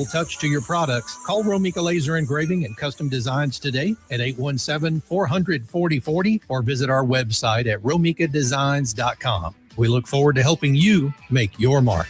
touch to your products. Call Romika Laser Engraving and Custom Designs today at 817-400-4040 or visit our website at romikadesigns.com. We look forward to helping you make your mark.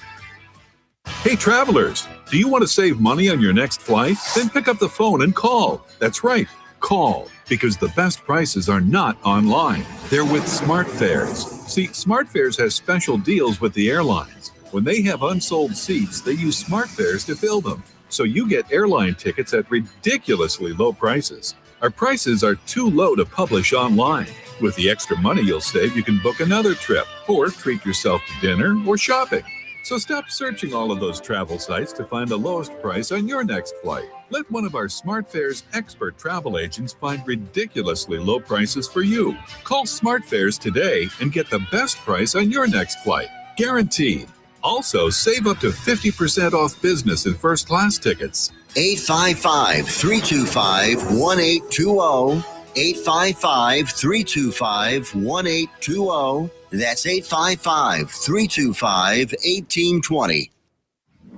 Hey travelers, do you want to save money on your next flight? Then pick up the phone and call. That's right, call, because the best prices are not online. They're with SmartFares. See, SmartFares has special deals with the airlines. When they have unsold seats, they use SmartFares to fill them. So you get airline tickets at ridiculously low prices. Our prices are too low to publish online. With the extra money you'll save, you can book another trip or treat yourself to dinner or shopping. So stop searching all of those travel sites to find the lowest price on your next flight. Let one of our SmartFares expert travel agents find ridiculously low prices for you. Call SmartFares today and get the best price on your next flight. Guaranteed. Also, save up to 50% off business and first class tickets. 855-325-1820. 855-325-1820. That's 855-325-1820.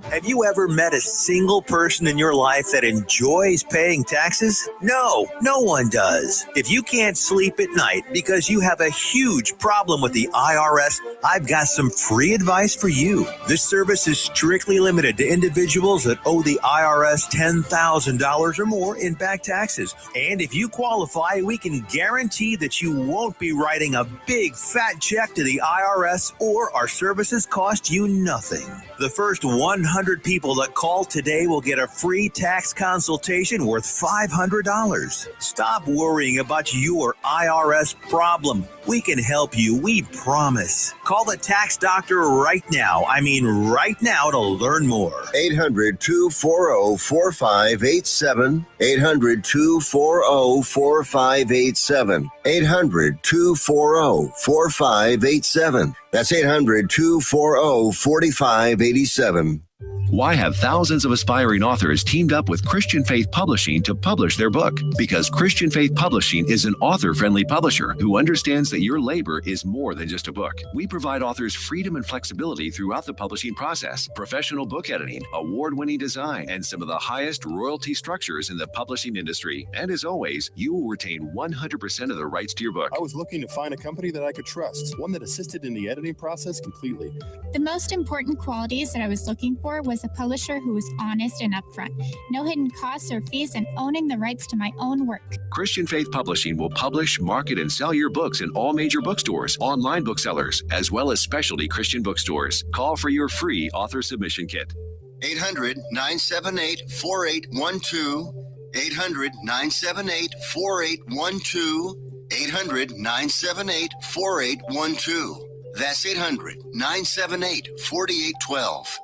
Have you ever met a single person in your life that enjoys paying taxes? No one does. If you can't sleep at night because you have a huge problem with the IRS, I've got some free advice for you. This service is strictly limited to individuals that owe the IRS $10,000 or more in back taxes. And if you qualify, we can guarantee that you won't be writing a big fat check to the IRS, or our services cost you nothing. The first 100 people that call today will get a free tax consultation worth $500. Stop worrying about your IRS problem. We can help you, we promise. Call the tax doctor right now. I mean right now, to learn more. 800-240-4587. 800-240-4587. 800-240-4587. That's 800-240-4587. Why have thousands of aspiring authors teamed up with Christian Faith Publishing to publish their book? Because Christian Faith Publishing is an author-friendly publisher who understands that your labor is more than just a book. We provide authors freedom and flexibility throughout the publishing process, professional book editing, award-winning design, and some of the highest royalty structures in the publishing industry. And as always, you will retain 100% of the rights to your book. I was looking to find a company that I could trust, one that assisted in the editing process completely. The most important qualities that I was looking for was a publisher who was honest and upfront, no hidden costs or fees, and owning the rights to my own work. Christian Faith Publishing will publish, market, and sell your books in all major bookstores, online booksellers, as well as specialty Christian bookstores. Call for your free author submission kit. 800-978-4812. 800-978-4812. 800-978-4812. That's 800-978-4812.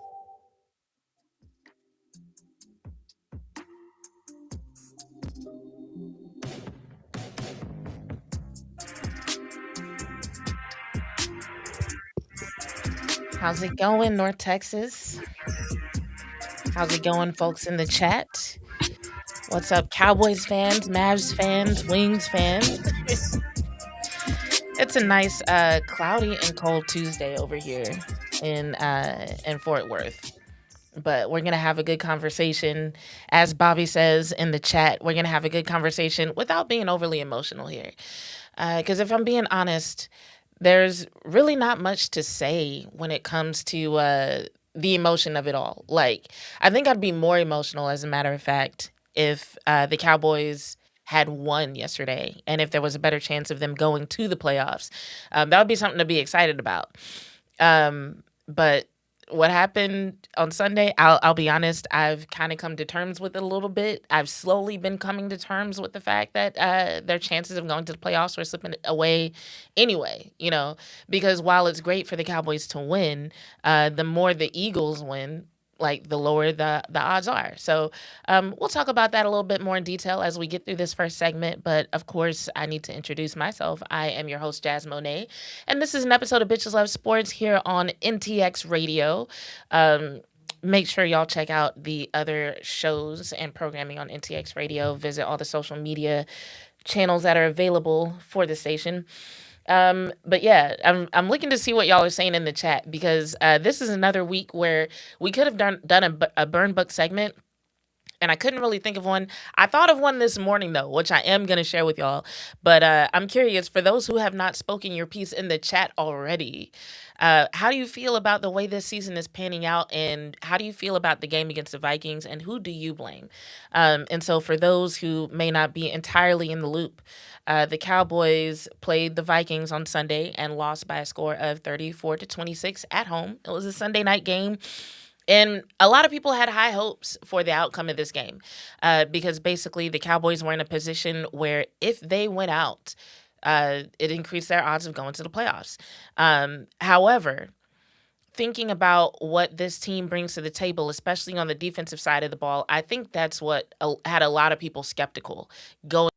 How's it going, North Texas? How's it going, folks in the chat? What's up, Cowboys fans, Mavs fans, Wings fans? It's a nice cloudy and cold Tuesday over here in Fort Worth. But we're going to have a good conversation. As Bobby says in the chat, we're going to have a good conversation without being overly emotional here. Because if I'm being honest, there's really not much to say when it comes to the emotion of it all. Like, I think I'd be more emotional, as a matter of fact, if the Cowboys had won yesterday and if there was a better chance of them going to the playoffs. That would be something to be excited about. But what happened on Sunday, I'll be honest, I've kind of come to terms with it a little bit. I've slowly been coming to terms with the fact that their chances of going to the playoffs were slipping away anyway, you know, because while it's great for the Cowboys to win, the more the Eagles win, like the lower the odds are. So we'll talk about that a little bit more in detail as we get through this first segment. But of course, I need to introduce myself. I am your host, Jazz Monet, and this is an episode of Bitches Love Sports here on NTX Radio. Make sure y'all check out the other shows and programming on NTX Radio. Visit all the social media channels that are available for the station. But yeah, I'm looking to see what y'all are saying in the chat because this is another week where we could have done a burn book segment. And I couldn't really think of one. I thought of one this morning, though, which I am going to share with y'all. But I'm curious, for those who have not spoken your piece in the chat already, how do you feel about the way this season is panning out? And how do you feel about the game against the Vikings? And who do you blame? And so for those who may not be entirely in the loop, the Cowboys played the Vikings on Sunday and lost by a score of 34-26 at home. It was a Sunday night game. And a lot of people had high hopes for the outcome of this game because basically the Cowboys were in a position where if they went out, it increased their odds of going to the playoffs. However, thinking about what this team brings to the table, especially on the defensive side of the ball, I think that's what had a lot of people skeptical going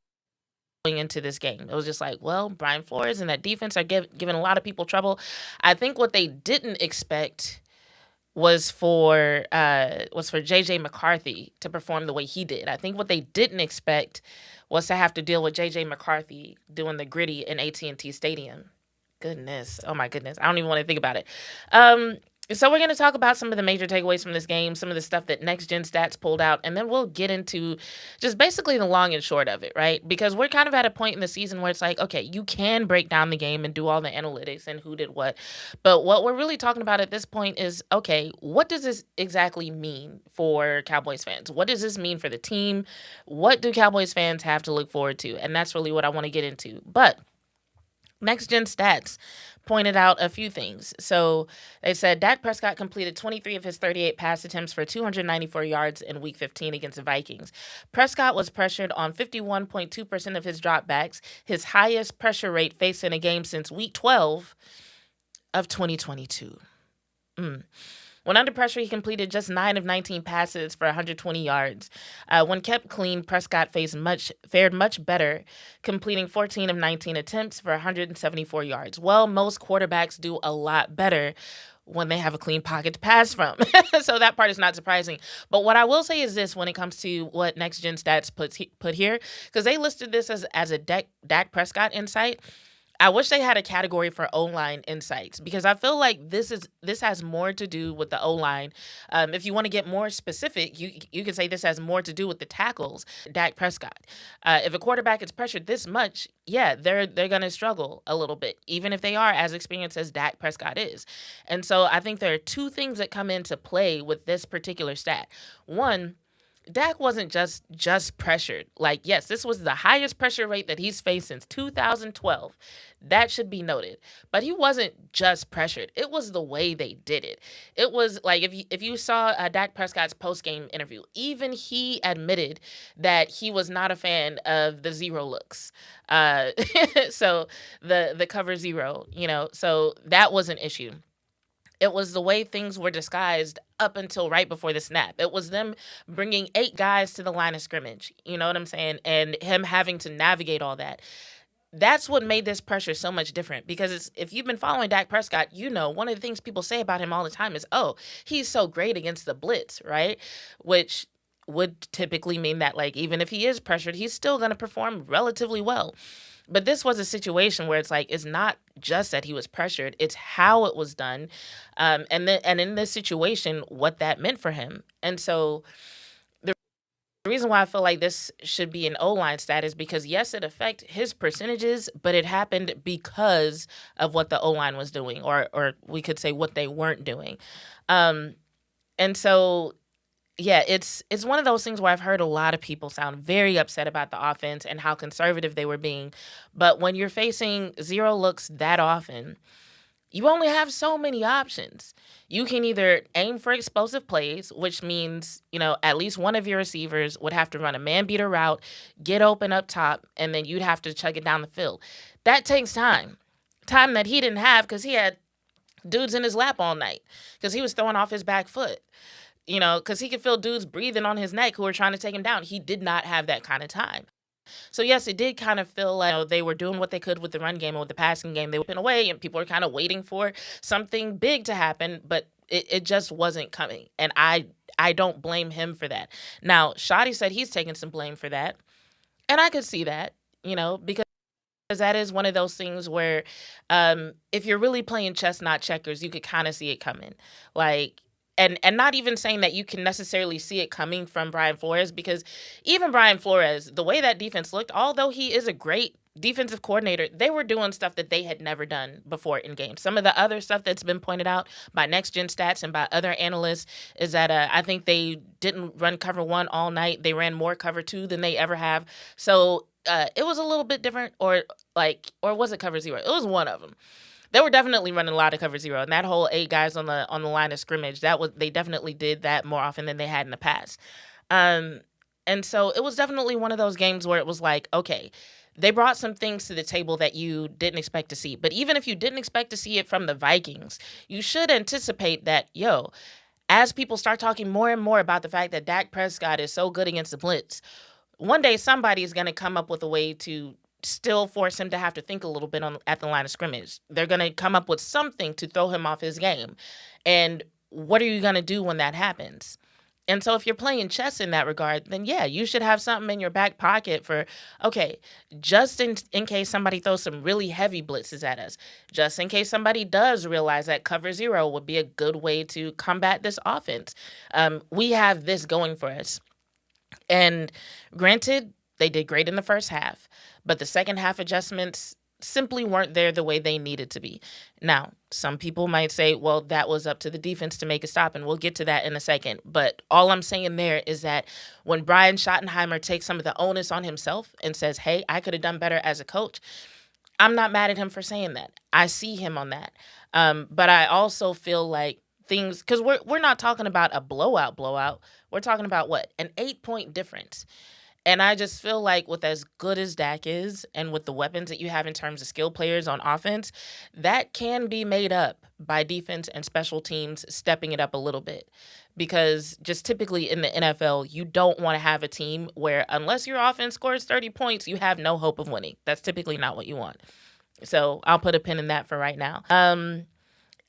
into this game. It was just like, well, Brian Flores and that defense are giving a lot of people trouble. I think what they didn't expect was for JJ McCarthy to perform the way he did. I think what they didn't expect was to have to deal with JJ McCarthy doing the gritty in AT&T Stadium. Goodness. Oh my goodness. I don't even want to think about it. So we're going to talk about some of the major takeaways from this game, some of the stuff that Next Gen Stats pulled out, and then we'll get into just basically the long and short of it, right? Because we're kind of at a point in the season where it's like, okay, you can break down the game and do all the analytics and who did what. But what we're really talking about at this point is, okay, what does this exactly mean for Cowboys fans? What does this mean for the team? What do Cowboys fans have to look forward to? And that's really what I want to get into. But Next Gen Stats pointed out a few things. So they said Dak Prescott completed 23 of his 38 pass attempts for 294 yards in Week 15 against the Vikings. Prescott was pressured on 51.2% of his dropbacks, his highest pressure rate faced in a game since Week 12 of 2022. When under pressure, he completed just 9 of 19 passes for 120 yards. When kept clean, Prescott fared much better, completing 14 of 19 attempts for 174 yards. Well, most quarterbacks do a lot better when they have a clean pocket to pass from. So that part is not surprising. But what I will say is this when it comes to what Next Gen Stats put here, because they listed this as a Dak Prescott insight. I wish they had a category for O-line insights because I feel like this has more to do with the O-line. If you want to get more specific, you can say this has more to do with the tackles, Dak Prescott. If a quarterback is pressured this much, yeah, they're going to struggle a little bit, even if they are as experienced as Dak Prescott is. And so I think there are two things that come into play with this particular stat. One, Dak wasn't just pressured. Like, yes, this was the highest pressure rate that he's faced since 2012. That should be noted. But he wasn't just pressured. It was the way they did it. It was like if you saw Dak Prescott's post-game interview, even he admitted that he was not a fan of the zero looks. So the cover zero, so that was an issue. It was the way things were disguised up until right before the snap. It was them bringing 8 guys to the line of scrimmage. You know what I'm saying? And him having to navigate all that. That's what made this pressure so much different because if you've been following Dak Prescott, one of the things people say about him all the time is, oh, he's so great against the blitz, right? Which would typically mean that, like, even if he is pressured, he's still going to perform relatively well. But this was a situation where it's like, it's not just that he was pressured, it's how it was done. And in this situation, what that meant for him. And so the reason why I feel like this should be an O-line stat is because, yes, it affected his percentages, but it happened because of what the O-line was doing, or we could say what they weren't doing. And so yeah, it's one of those things where I've heard a lot of people sound very upset about the offense and how conservative they were being. But when you're facing zero looks that often, you only have so many options. You can either aim for explosive plays, which means, at least one of your receivers would have to run a man-beater route, get open up top, and then you'd have to chug it down the field. That takes time that he didn't have because he had dudes in his lap all night because he was throwing off his back foot. Because he could feel dudes breathing on his neck who were trying to take him down. He did not have that kind of time. So, yes, it did kind of feel like they were doing what they could with the run game and with the passing game. They were putting away, and people were kind of waiting for something big to happen, but it just wasn't coming. And I don't blame him for that. Now, Schotty said he's taking some blame for that, and I could see that, because Because that is one of those things where if you're really playing chess, not checkers, you could kind of see it coming. Like, and not even saying that you can necessarily see it coming from Brian Flores, because even Brian Flores, the way that defense looked, although he is a great defensive coordinator, they were doing stuff that they had never done before in games. Some of the other stuff that's been pointed out by Next Gen Stats and by other analysts is that I think they didn't run cover 1 all night. They ran more cover 2 than they ever have. So it was a little bit different, or was it cover 0? It was one of them. They were definitely running a lot of cover 0, and that whole 8 guys on the line of scrimmage, they definitely did that more often than they had in the past. And so it was definitely one of those games where it was like, okay, they brought some things to the table that you didn't expect to see. But even if you didn't expect to see it from the Vikings, you should anticipate that, as people start talking more and more about the fact that Dak Prescott is so good against the blitz, one day somebody is going to come up with a way to still force him to have to think a little bit at the line of scrimmage. They're going to come up with something to throw him off his game. And what are you going to do when that happens? And so if you're playing chess in that regard, then yeah, you should have something in your back pocket for, okay, just in case somebody throws some really heavy blitzes at us, just in case somebody does realize that cover 0 would be a good way to combat this offense. We have this going for us. And granted, they did great in the first half, but the second half adjustments simply weren't there the way they needed to be. Now, some people might say, well, that was up to the defense to make a stop, and we'll get to that in a second. But all I'm saying there is that when Brian Schottenheimer takes some of the onus on himself and says, hey, I could have done better as a coach, I'm not mad at him for saying that. I see him on that. But I also feel like things, because we're not talking about a blowout. We're talking about what? An 8-point difference. And I just feel like with as good as Dak is and with the weapons that you have in terms of skill players on offense, that can be made up by defense and special teams stepping it up a little bit. Because just typically in the NFL, you don't want to have a team where unless your offense scores 30 points, you have no hope of winning. That's typically not what you want. So I'll put a pin in that for right now.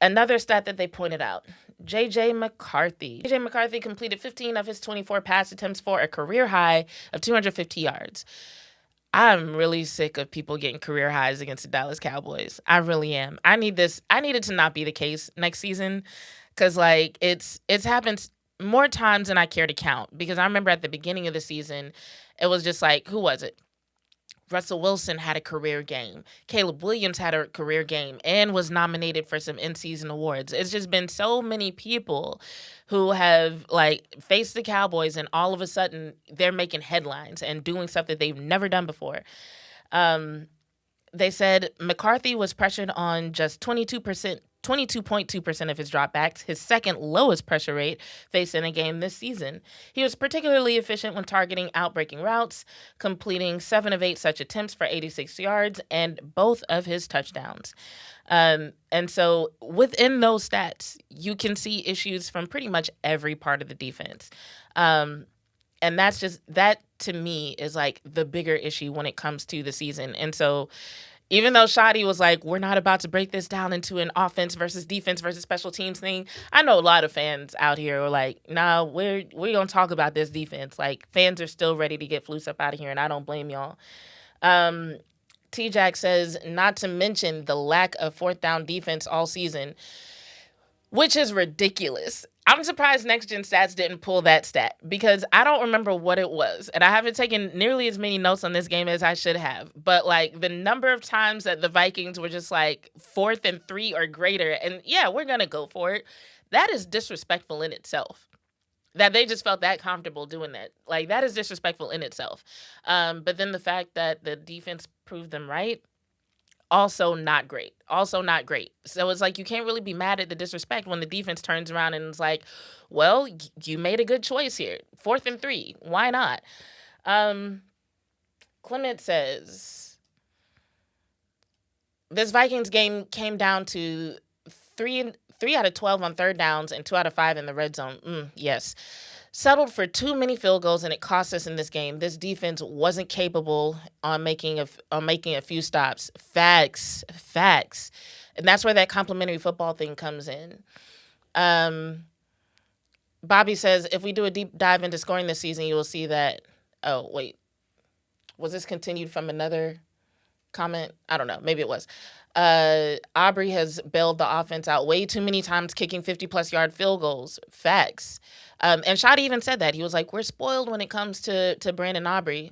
Another stat that they pointed out, J.J. McCarthy. J.J. McCarthy completed 15 of his 24 pass attempts for a career high of 250 yards. I'm really sick of people getting career highs against the Dallas Cowboys. I really am. I need it to not be the case next season, because it's happened more times than I care to count. Because I remember at the beginning of the season, it was just like, who was it? Russell Wilson had a career game. Caleb Williams had a career game and was nominated for some in-season awards. It's just been so many people who have faced the Cowboys, and all of a sudden they're making headlines and doing stuff that they've never done before. They said McCarthy was pressured on just 22.2% of his dropbacks, his second lowest pressure rate faced in a game this season. He was particularly efficient when targeting outbreaking routes, completing 7 of 8 such attempts for 86 yards and both of his touchdowns. And so within those stats, you can see issues from pretty much every part of the defense. And that to me is the bigger issue when it comes to the season. And so even though Schotty was like, we're not about to break this down into an offense versus defense versus special teams thing, I know a lot of fans out here are like, nah, we're going to talk about this defense. Fans are still ready to get Flus up out of here, and I don't blame y'all. T-Jack says, not to mention the lack of fourth down defense all season, which is ridiculous. I'm surprised Next Gen Stats didn't pull that stat, because I don't remember what it was. And I haven't taken nearly as many notes on this game as I should have. But the number of times that the Vikings were just 4th and 3 or greater, and yeah, we're going to go for it. That is disrespectful in itself. That they just felt that comfortable doing that. That is disrespectful in itself. But then the fact that the defense proved them right, also not great. So it's you can't really be mad at the disrespect when the defense turns around and is like, well, you made a good choice here. 4th and 3. Why not? Clement says, this Vikings game came down to 3 out of 12 on third downs and 2 out of 5 in the red zone. Yes. Settled for too many field goals, and it cost us in this game. This defense wasn't capable on making a few stops. Facts. And that's where that complimentary football thing comes in. Bobby says, if we do a deep dive into scoring this season, you will see that. Oh, wait. Was this continued from another comment. I don't know. Maybe it was. Aubrey has bailed the offense out way too many times, kicking 50-plus yard field goals. Facts. And Schotty even said that. He was like, we're spoiled when it comes to Brandon Aubrey.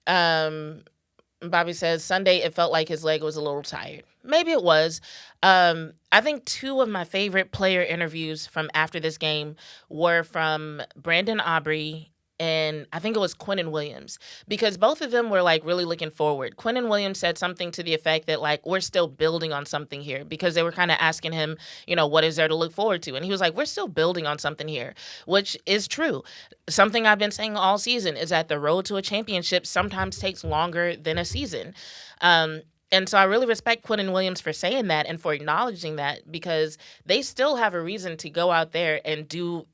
Bobby says, Sunday, it felt like his leg was a little tired. Maybe it was. I think two of my favorite player interviews from after this game were from Brandon Aubrey and I think it was Quinnen Williams, because both of them were like really looking forward. Quinnen Williams said something to the effect that like, we're still building on something here, because they were kind of asking him, what is there to look forward to? And he was like, we're still building on something here, which is true. Something I've been saying all season is that the road to a championship sometimes takes longer than a season. And so I really respect Quinnen Williams for saying that and for acknowledging that, because they still have a reason to go out there and do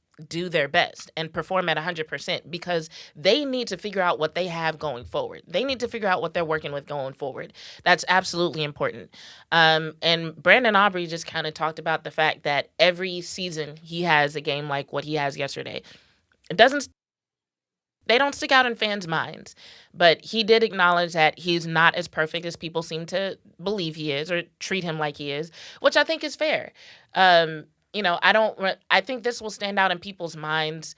their best and perform at 100%, because they need to figure out what they have going forward. They need to figure out what they're working with going forward. That's absolutely important. And Brandon Aubrey just kind of talked about the fact that every season he has a game like what he has yesterday. They don't stick out in fans' minds, but he did acknowledge that he's not as perfect as people seem to believe he is or treat him like he is, which I think is fair. I think this will stand out in people's minds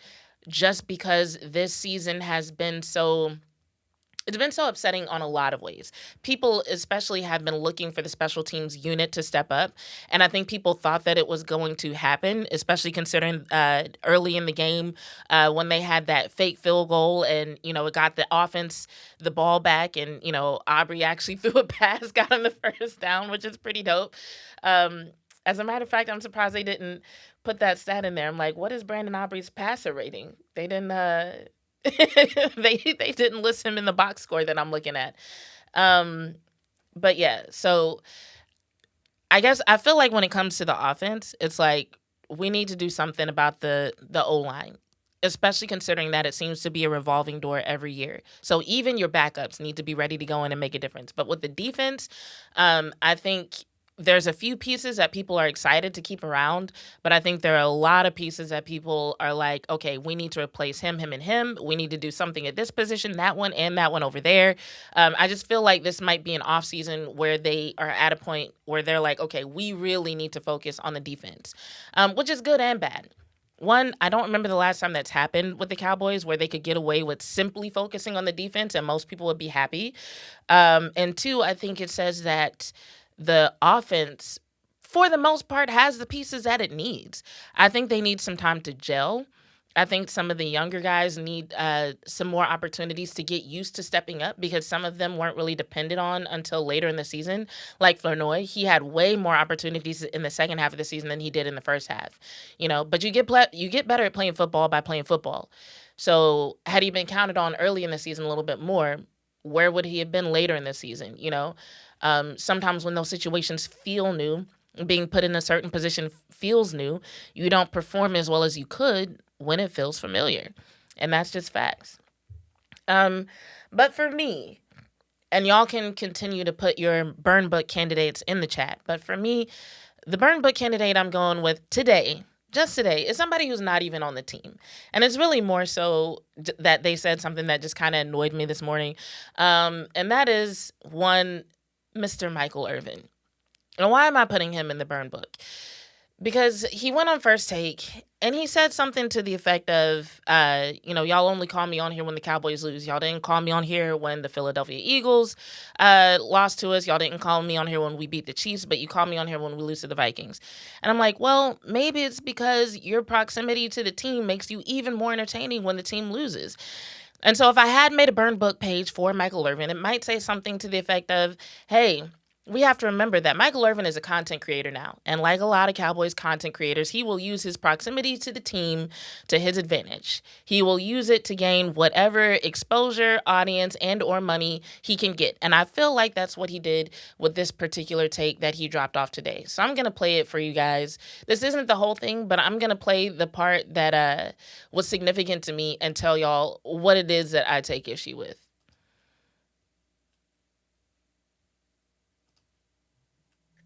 just because this season it's been so upsetting on a lot of ways. People especially have been looking for the special teams unit to step up, and I think people thought that it was going to happen, especially considering early in the game when they had that fake field goal and, it got the offense the ball back, and, Aubrey actually threw a pass, got on the first down, which is pretty dope. As a matter of fact, I'm surprised they didn't put that stat in there. I'm like, what is Brandon Aubrey's passer rating? They didn't they didn't list him in the box score that I'm looking at. But yeah, so I guess I feel like when it comes to the offense, it's like we need to do something about the O-line, especially considering that it seems to be a revolving door every year. So even your backups need to be ready to go in and make a difference. But with the defense, I think there's a few pieces that people are excited to keep around, but I think there are a lot of pieces that people are like, okay, we need to replace him, and him. We need to do something at this position, that one, and that one over there. I just feel like this might be an offseason where they are at a point where they're like, okay, we really need to focus on the defense, which is good and bad. One, I don't remember the last time that's happened with the Cowboys where they could get away with simply focusing on the defense and most people would be happy. And two, I think it says that the offense, for the most part, has the pieces that it needs. I think they need some time to gel. I think some of the younger guys need some more opportunities to get used to stepping up, because some of them weren't really depended on until later in the season. Like Flournoy, he had way more opportunities in the second half of the season than he did in the first half. But you get better at playing football by playing football. So had he been counted on early in the season a little bit more, where would he have been later in the season? Sometimes when those situations feel new, being put in a certain position feels new, you don't perform as well as you could when it feels familiar. And that's just facts. But for me, and y'all can continue to put your burn book candidates in the chat, but for me, the burn book candidate I'm going with today, just today, is somebody who's not even on the team. And it's really more so that they said something that just kind of annoyed me this morning. And that is one, Mr. Michael Irvin. And why am I putting him in the burn book? Because he went on First Take and he said something to the effect of, y'all only call me on here when the Cowboys lose. Y'all didn't call me on here when the Philadelphia Eagles lost to us. Y'all didn't call me on here when we beat the Chiefs, but you call me on here when we lose to the Vikings. And I'm like, well, maybe it's because your proximity to the team makes you even more entertaining when the team loses. And so if I had made a burn book page for Michael Irvin, it might say something to the effect of, hey, we have to remember that Michael Irvin is a content creator now. And like a lot of Cowboys content creators, he will use his proximity to the team to his advantage. He will use it to gain whatever exposure, audience, and or money he can get. And I feel like that's what he did with this particular take that he dropped off today. So I'm going to play it for you guys. This isn't the whole thing, but I'm going to play the part that was significant to me and tell y'all what it is that I take issue with.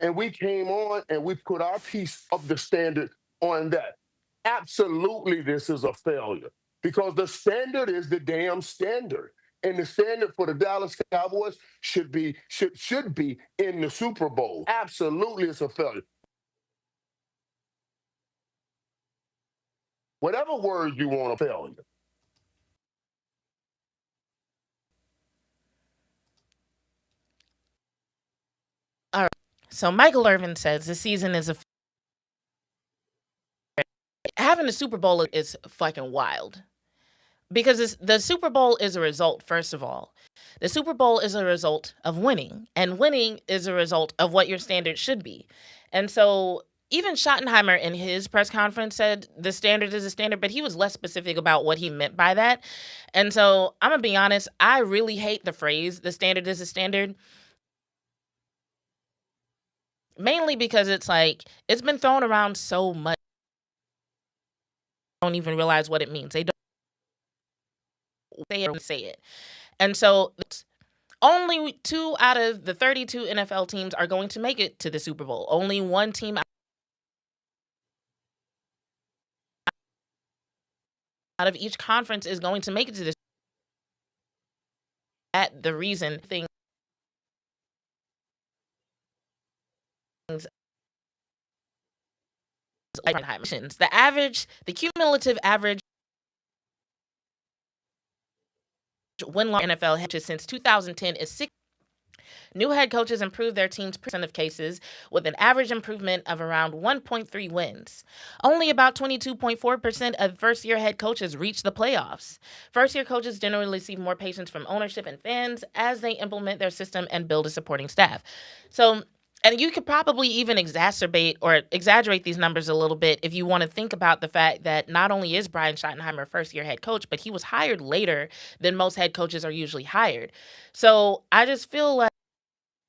And we came on and we put our piece of the standard on that. Absolutely, this is a failure because the standard is the damn standard. And the standard for the Dallas Cowboys should be in the Super Bowl. Absolutely, it's a failure. Whatever word you want, a failure. All right. So Michael Irvin says the season is having a Super Bowl is fucking wild. Because the Super Bowl is a result, first of all. The Super Bowl is a result of winning, and winning is a result of what your standard should be. And so even Schottenheimer in his press conference said the standard is a standard, but he was less specific about what he meant by that. And so I'm going to be honest, I really hate the phrase, the standard is a standard. Mainly because it's like, it's been thrown around so much. Don't even realize what it means. They don't say it. And so only 2 out of the 32 NFL teams are going to make it to the Super Bowl. Only one team out of each conference is going to make it to the Super Bowl. At the reason things the cumulative average win-loss NFL hedges since 2010 is 6. New head coaches improve their team's percent of cases with an average improvement of around 1.3 wins. Only about 22.4% of first-year head coaches reach the playoffs. First-year coaches generally receive more patience from ownership and fans as they implement their system and build a supporting staff. So, and you could probably even exacerbate or exaggerate these numbers a little bit if you want to think about the fact that not only is Brian Schottenheimer a first-year head coach, but he was hired later than most head coaches are usually hired. So I just feel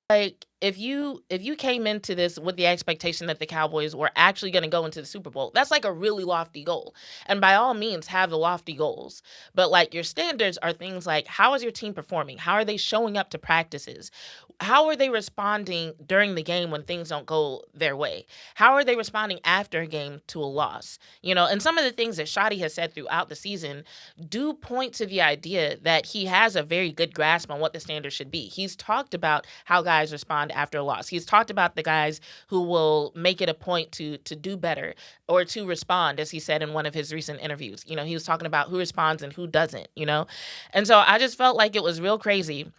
like if you came into this with the expectation that the Cowboys were actually going to go into the Super Bowl, that's like a really lofty goal. And by all means, have the lofty goals. But like your standards are things like, how is your team performing? How are they showing up to practices? How are they responding during the game when things don't go their way? How are they responding after a game to a loss? You know, and some of the things that Schotty has said throughout the season do point to the idea that he has a very good grasp on what the standard should be. He's talked about how guys respond after a loss. He's talked about the guys who will make it a point to do better or to respond, as he said in one of his recent interviews. You know, he was talking about who responds and who doesn't, you know? And so I just felt like it was real crazy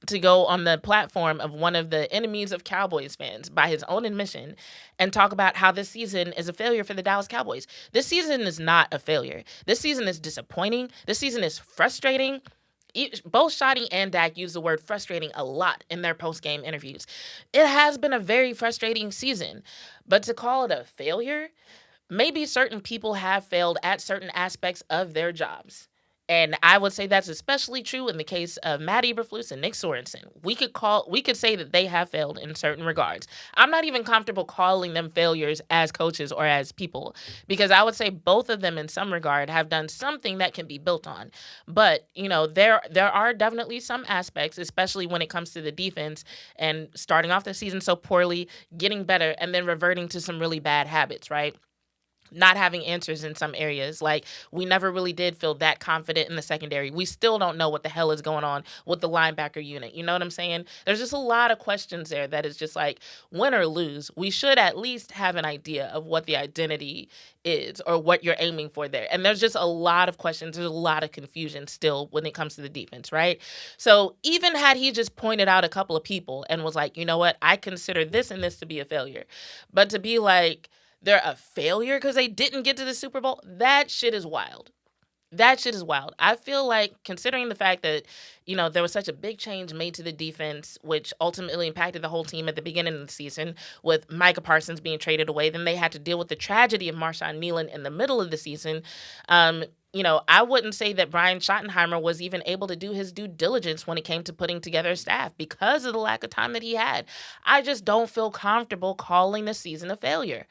to go on the platform of one of the enemies of Cowboys fans, by his own admission, and talk about how this season is a failure for the Dallas Cowboys. This season is not a failure. This season is disappointing. This season is frustrating. Both Schotty and Dak use the word frustrating a lot in their post-game interviews. It has been a very frustrating season, but to call it a failure, maybe certain people have failed at certain aspects of their jobs. And I would say that's especially true in the case of Matt Eberflus and Nick Sorensen. We could say that they have failed in certain regards. I'm not even comfortable calling them failures as coaches or as people, because I would say both of them in some regard have done something that can be built on. But, you know, there are definitely some aspects, especially when it comes to the defense and starting off the season so poorly, getting better, and then reverting to some really bad habits, right? Not having answers in some areas. Like, we never really did feel that confident in the secondary. We still don't know what the hell is going on with the linebacker unit. You know what I'm saying? There's just a lot of questions there that is just like, win or lose, we should at least have an idea of what the identity is or what you're aiming for there. And there's just a lot of questions. There's a lot of confusion still when it comes to the defense, right? So even had he just pointed out a couple of people and was like, you know what, I consider this and this to be a failure. But to be like, they're a failure because they didn't get to the Super Bowl, that shit is wild. That shit is wild. I feel like, considering the fact that, you know, there was such a big change made to the defense, which ultimately impacted the whole team at the beginning of the season, with Micah Parsons being traded away, then they had to deal with the tragedy of Marshawn Nealon in the middle of the season. You know, I wouldn't say that Brian Schottenheimer was even able to do his due diligence when it came to putting together a staff because of the lack of time that he had. I just don't feel comfortable calling the season a failure.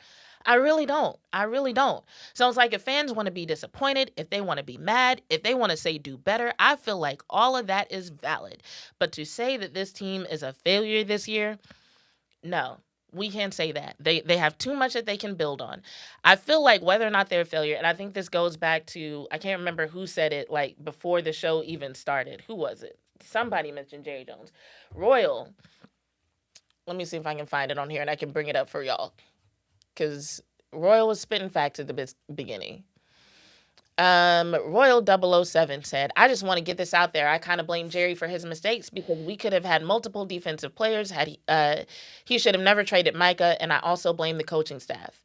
I really don't. I really don't. So it's like, if fans want to be disappointed, if they want to be mad, if they want to say do better, I feel like all of that is valid. But to say that this team is a failure this year, no. We can't say that. They have too much that they can build on. I feel like whether or not they're a failure, and I think this goes back to, I can't remember who said it, like before the show even started. Who was it? Somebody mentioned Jerry Jones. Royal. Let me see if I can find it on here and I can bring it up for y'all. Because Royal was spitting facts at the beginning. Royal 007 said, I just want to get this out there. I kind of blame Jerry for his mistakes because we could have had multiple defensive players. He should have never traded Micah, and I also blame the coaching staff.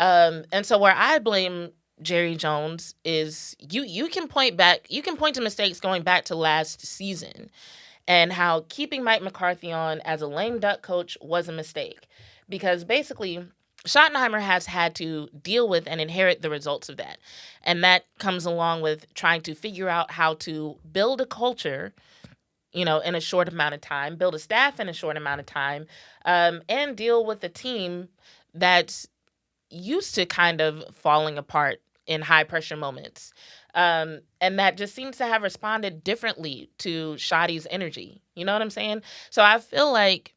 And so where I blame Jerry Jones is you can point to mistakes going back to last season and how keeping Mike McCarthy on as a lame duck coach was a mistake. Because basically, Schottenheimer has had to deal with and inherit the results of that. And that comes along with trying to figure out how to build a culture, in a short amount of time, build a staff in a short amount of time, and deal with a team that's used to kind of falling apart in high pressure moments. And that just seems to have responded differently to Schotty's energy. You know what I'm saying? So I feel like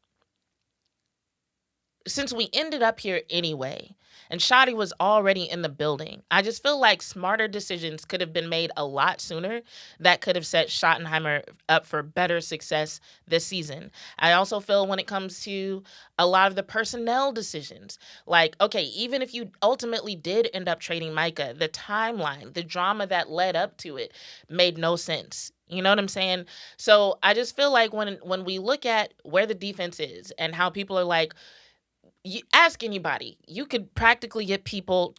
since we ended up here anyway, and Schotty was already in the building, I just feel like smarter decisions could have been made a lot sooner that could have set Schottenheimer up for better success this season. I also feel when it comes to a lot of the personnel decisions, like, okay, even if you ultimately did end up trading Micah, the timeline, the drama that led up to it made no sense. You know what I'm saying? So I just feel like when we look at where the defense is and how people are like, you ask anybody, you could practically get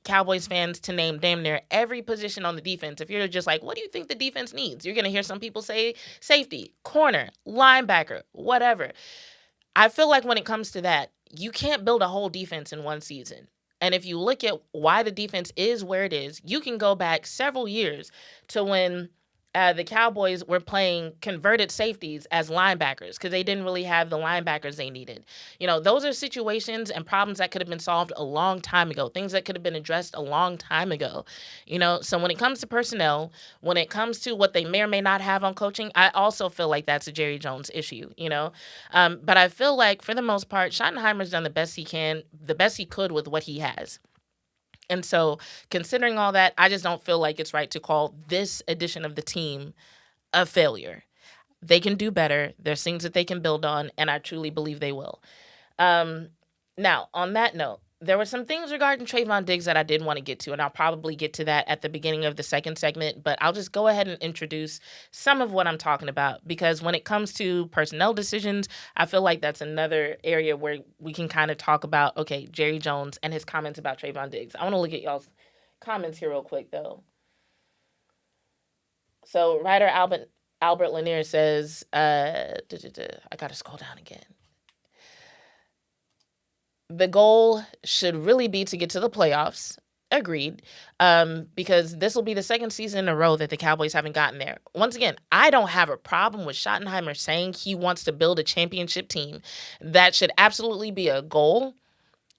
Cowboys fans, to name damn near every position on the defense. If you're just like, what do you think the defense needs? You're going to hear some people say safety, corner, linebacker, whatever. I feel like when it comes to that, you can't build a whole defense in one season. And if you look at why the defense is where it is, you can go back several years to when the Cowboys were playing converted safeties as linebackers because they didn't really have the linebackers they needed. Those are situations and problems that could have been solved a long time ago, things that could have been addressed a long time ago. So when it comes to personnel, when it comes to what they may or may not have on coaching, I also feel like that's a Jerry Jones issue, But I feel like for the most part, Schottenheimer's done the best he could with what he has. And so considering all that, I just don't feel like it's right to call this edition of the team a failure. They can do better. There's things that they can build on, and I truly believe they will. Now, on that note, there were some things regarding Trevon Diggs that I did want to get to, and I'll probably get to that at the beginning of the second segment, but I'll just go ahead and introduce some of what I'm talking about, because when it comes to personnel decisions, I feel like that's another area where we can kind of talk about, okay, Jerry Jones and his comments about Trevon Diggs. I want to look at y'all's comments here real quick, though. So, writer Albert Lanier says, I got to scroll down again. The goal should really be to get to the playoffs. Agreed. Because this will be the second season in a row that the Cowboys haven't gotten there. Once again, I don't have a problem with Schottenheimer saying he wants to build a championship team. That should absolutely be a goal,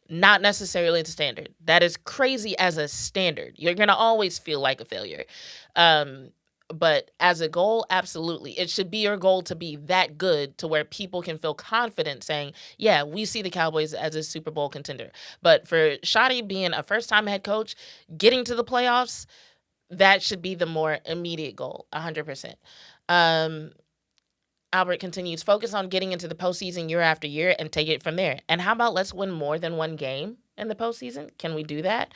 not necessarily the standard. That is crazy as a standard. You're going to always feel like a failure. But as a goal, absolutely. It should be your goal to be that good to where people can feel confident saying, yeah, we see the Cowboys as a Super Bowl contender. But for Schotty being a first-time head coach, getting to the playoffs, that should be the more immediate goal, 100%. Albert continues, focus on getting into the postseason year after year and take it from there. And how about let's win more than one game in the postseason? Can we do that?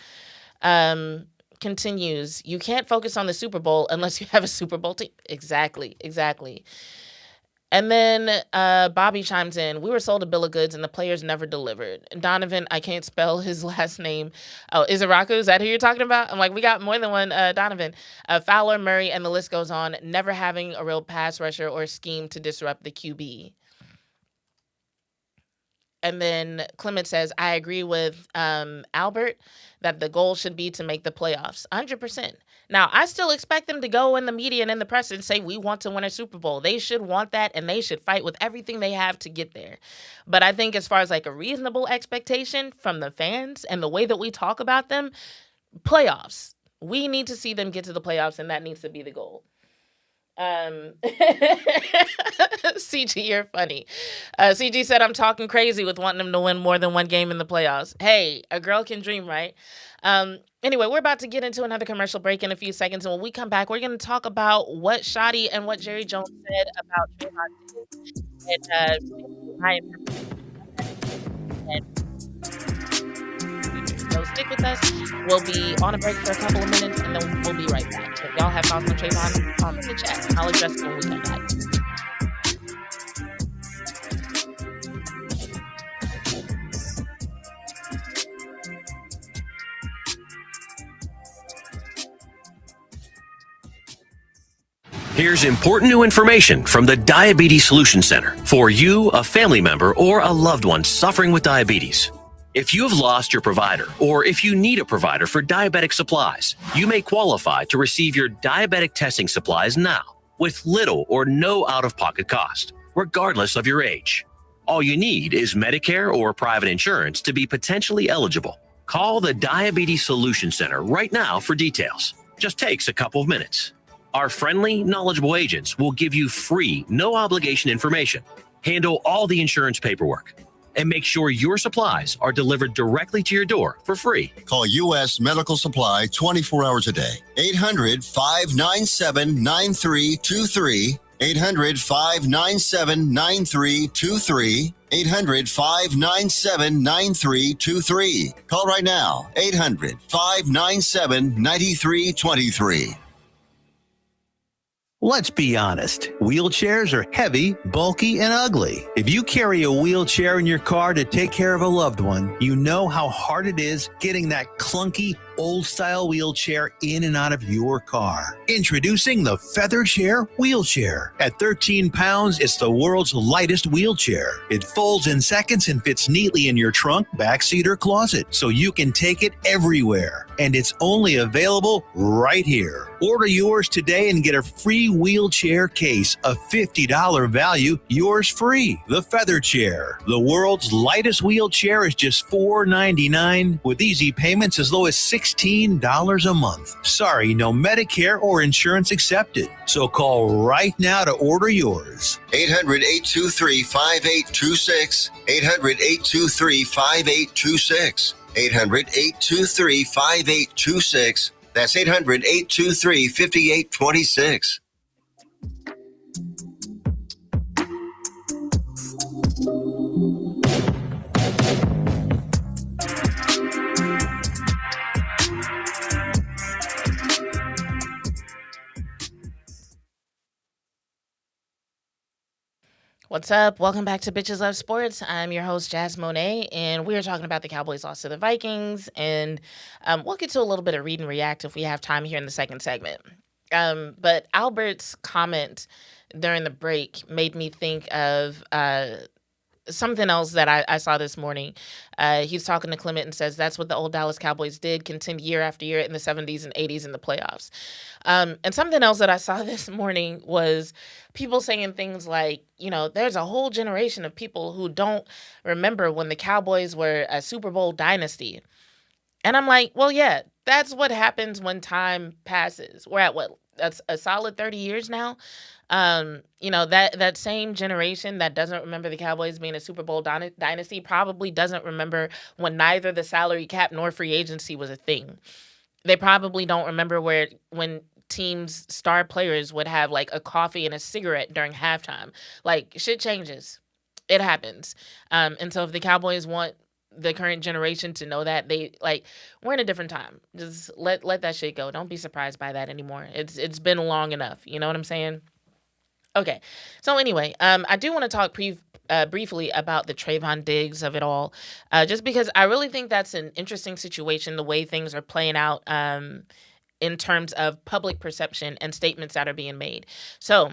Continues, you can't focus on the Super Bowl unless you have a Super Bowl team. Exactly. And then Bobby chimes in, we were sold a bill of goods and the players never delivered. Donovan, I can't spell his last name. Oh, Izaraku, is that who you're talking about? I'm like, we got more than one Donovan. Fowler, Murray, and the list goes on, never having a real pass rusher or scheme to disrupt the QB. And then Clement says, I agree with Albert that the goal should be to make the playoffs. 100%. Now, I still expect them to go in the media and in the press and say, we want to win a Super Bowl. They should want that, and they should fight with everything they have to get there. But I think as far as like a reasonable expectation from the fans and the way that we talk about them, playoffs. We need to see them get to the playoffs, and that needs to be the goal. CG, you're funny. CG said, I'm talking crazy with wanting them to win more than one game in the playoffs. Hey, a girl can dream, right? Anyway, we're about to get into another commercial break in a few seconds. And when we come back, we're going to talk about what Schotty and what Jerry Jones said about Trayvon Diggs and my so stick with us. We'll be on a break for a couple of minutes, and then we'll be right back. If y'all have thoughts on Trayvon, talk in the chat. I'll address it when we come back. Here's important new information from the Diabetes Solution Center for you, a family member, or a loved one suffering with diabetes. If you have lost your provider, or if you need a provider for diabetic supplies, you may qualify to receive your diabetic testing supplies now with little or no out-of-pocket cost, regardless of your age. All you need is Medicare or private insurance to be potentially eligible. Call the Diabetes Solution Center right now for details. Just takes a couple of minutes. Our friendly, knowledgeable agents will give you free, no-obligation information, handle all the insurance paperwork, and make sure your supplies are delivered directly to your door for free. Call U.S. Medical Supply 24 hours a day. 800-597-9323. 800-597-9323. 800-597-9323. Call right now. 800-597-9323. Let's be honest. Wheelchairs are heavy, bulky, and ugly. If you carry a wheelchair in your car to take care of a loved one, you know how hard it is getting that clunky, old-style wheelchair in and out of your car. Introducing the Feather Chair Wheelchair. At 13 pounds, it's the world's lightest wheelchair. It folds in seconds and fits neatly in your trunk, backseat, or closet, so you can take it everywhere. And it's only available right here. Order yours today and get a free wheelchair case, a $50 value, yours free. The Feather Chair. The world's lightest wheelchair is just $4.99 with easy payments as low as $16 a month. Sorry, no Medicare or insurance accepted. So call right now to order yours. 800-823-5826. 800-823-5826. 800-823-5826. That's 800-823-5826. What's up? Welcome back to Bitches Love Sports. I'm your host, Jazz Monet, and we are talking about the Cowboys' loss to the Vikings, and we'll get to a little bit of read and react if we have time here in the second segment. But Albert's comment during the break made me think of something else that I saw this morning. He's talking to Clement and says that's what the old Dallas Cowboys did, contend year after year in the 70s and 80s in the playoffs. And something else that I saw this morning was people saying things like, you know, there's a whole generation of people who don't remember when the Cowboys were a Super Bowl dynasty. And I'm like, well, yeah, that's what happens when time passes. We're at what? That's a solid 30 years now. You know, that same generation that doesn't remember the Cowboys being a Super Bowl dynasty probably doesn't remember when neither the salary cap nor free agency was a thing. They probably don't remember when teams' star players would have like a coffee and a cigarette during halftime. Like, shit changes. It happens. And so if the Cowboys want the current generation to know that, we're in a different time. Just let that shit go. Don't be surprised by that anymore. It's been long enough. You know what I'm saying? Okay. So anyway, I do want to talk briefly about the Trevon Diggs of it all, just because I really think that's an interesting situation, the way things are playing out in terms of public perception and statements that are being made. So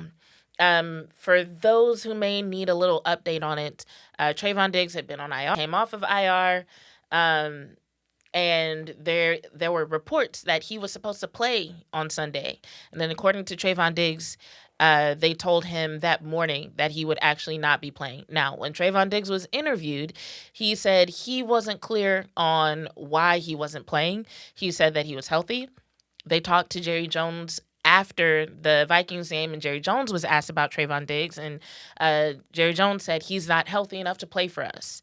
for those who may need a little update on it, Trevon Diggs had been on IR, came off of IR, and there were reports that he was supposed to play on Sunday. And then according to Trevon Diggs, they told him that morning that he would actually not be playing. Now, when Trevon Diggs was interviewed, he said he wasn't clear on why he wasn't playing. He said that he was healthy. They talked to Jerry Jones after the Vikings game, and Jerry Jones was asked about Trevon Diggs, and Jerry Jones said he's not healthy enough to play for us.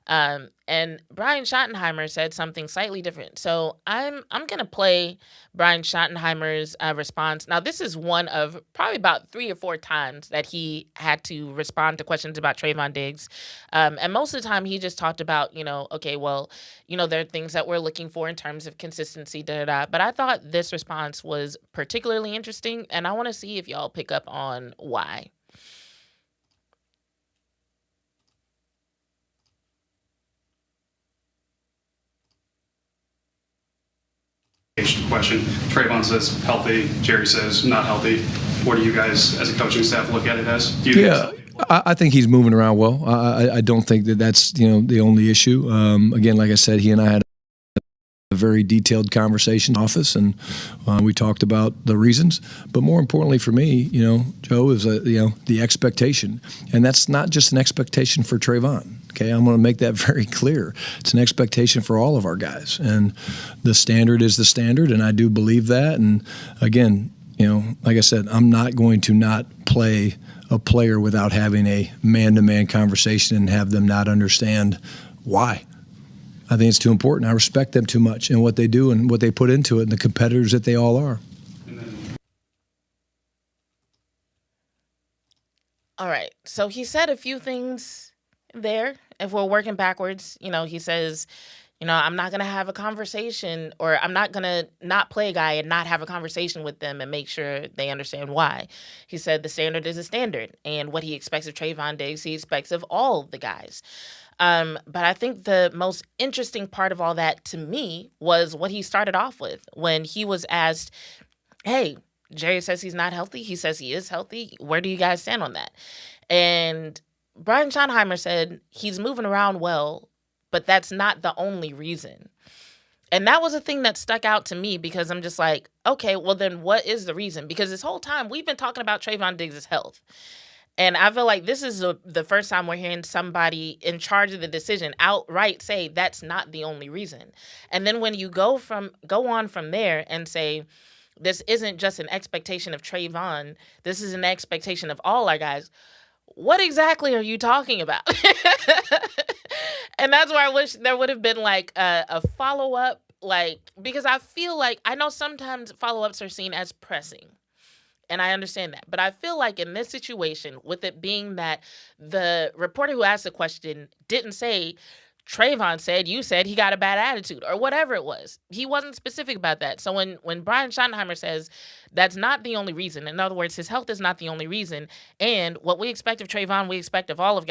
And Brian Schottenheimer said something slightly different. So I'm gonna play Brian Schottenheimer's response. Now, this is one of probably about 3 or 4 times that he had to respond to questions about Trevon Diggs. And most of the time he just talked about, okay, well, there are things that we're looking for in terms of consistency, da. But I thought this response was particularly interesting, and I want to see if y'all pick up on why. Question. Trevon says healthy. Jerry says not healthy. What do you guys, as a coaching staff, look at it as? I think he's moving around well. I don't think that's the only issue. Again, like I said, he and I had a very detailed conversation in the office, and we talked about the reasons. But more importantly for me, Joe, is the expectation, and that's not just an expectation for Trevon. Okay, I'm going to make that very clear. It's an expectation for all of our guys, and the standard is the standard, and I do believe that. And again, like I said, I'm not going to not play a player without having a man-to-man conversation and have them not understand why. I think it's too important. I respect them too much and what they do and what they put into it and the competitors that they all are. All right. So he said a few things there. If we're working backwards, he says, I'm not going to have a conversation, or I'm not going to not play a guy and not have a conversation with them and make sure they understand why. He said the standard is a standard, and what he expects of Trevon Diggs, he expects of all the guys. But I think the most interesting part of all that to me was what he started off with when he was asked, hey, Jerry says he's not healthy. He says he is healthy. Where do you guys stand on that? And Brian Schottenheimer said he's moving around well, but that's not the only reason. And that was a thing that stuck out to me, because I'm just like, okay, well then what is the reason? Because this whole time we've been talking about Trevon Diggs' health. And I feel like this is the first time we're hearing somebody in charge of the decision outright say that's not the only reason. And then when you go on from there and say, this isn't just an expectation of Trevon, this is an expectation of all our guys, what exactly are you talking about? And that's where I wish there would have been like a follow-up, because I feel like, I know sometimes follow-ups are seen as pressing, and I understand that. But I feel like in this situation, with it being that the reporter who asked the question didn't say, Trevon said, you said he got a bad attitude, or whatever it was. He wasn't specific about that. So when Brian Schottenheimer says that's not the only reason, in other words, his health is not the only reason, and what we expect of Trevon, we expect of all of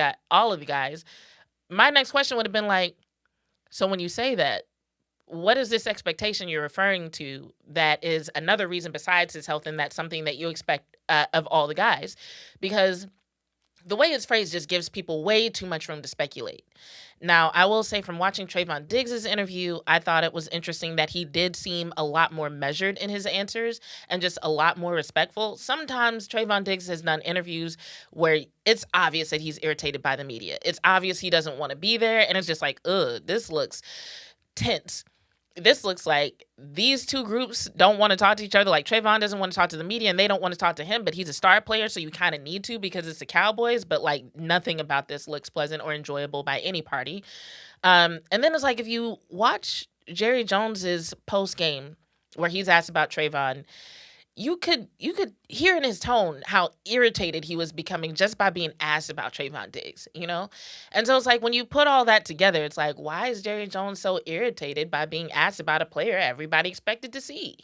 the guys, my next question would have been like, so when you say that, what is this expectation you're referring to that is another reason besides his health, and that's something that you expect of all the guys? Because the way it's phrased just gives people way too much room to speculate. Now, I will say from watching Trevon Diggs' interview, I thought it was interesting that he did seem a lot more measured in his answers and just a lot more respectful. Sometimes Trevon Diggs has done interviews where it's obvious that he's irritated by the media. It's obvious he doesn't want to be there, and it's just like, this looks tense. This looks like these two groups don't want to talk to each other. Like, Trevon doesn't want to talk to the media, and they don't want to talk to him, but he's a star player, so you kind of need to because it's the Cowboys. But, like, nothing about this looks pleasant or enjoyable by any party. And then it's like, if you watch Jerry Jones's post-game where he's asked about Trevon, you could hear in his tone how irritated he was becoming just by being asked about Trevon Diggs, And so it's like, when you put all that together, it's like, why is Jerry Jones so irritated by being asked about a player everybody expected to see,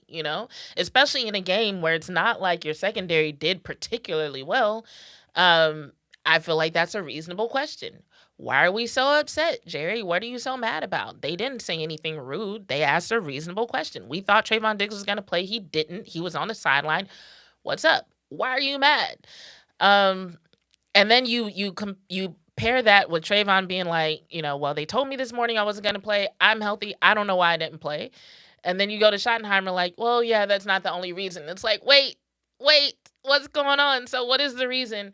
Especially in a game where it's not like your secondary did particularly well. I feel like that's a reasonable question. Why are we so upset, Jerry? What are you so mad about? They didn't say anything rude. They asked a reasonable question. We thought Trevon Diggs was going to play. He didn't. He was on the sideline. What's up? Why are you mad? And then you pair that with Trevon being like, well, they told me this morning I wasn't going to play. I'm healthy. I don't know why I didn't play. And then you go to Schottenheimer like, well, yeah, that's not the only reason. It's like, wait, what's going on? So what is the reason?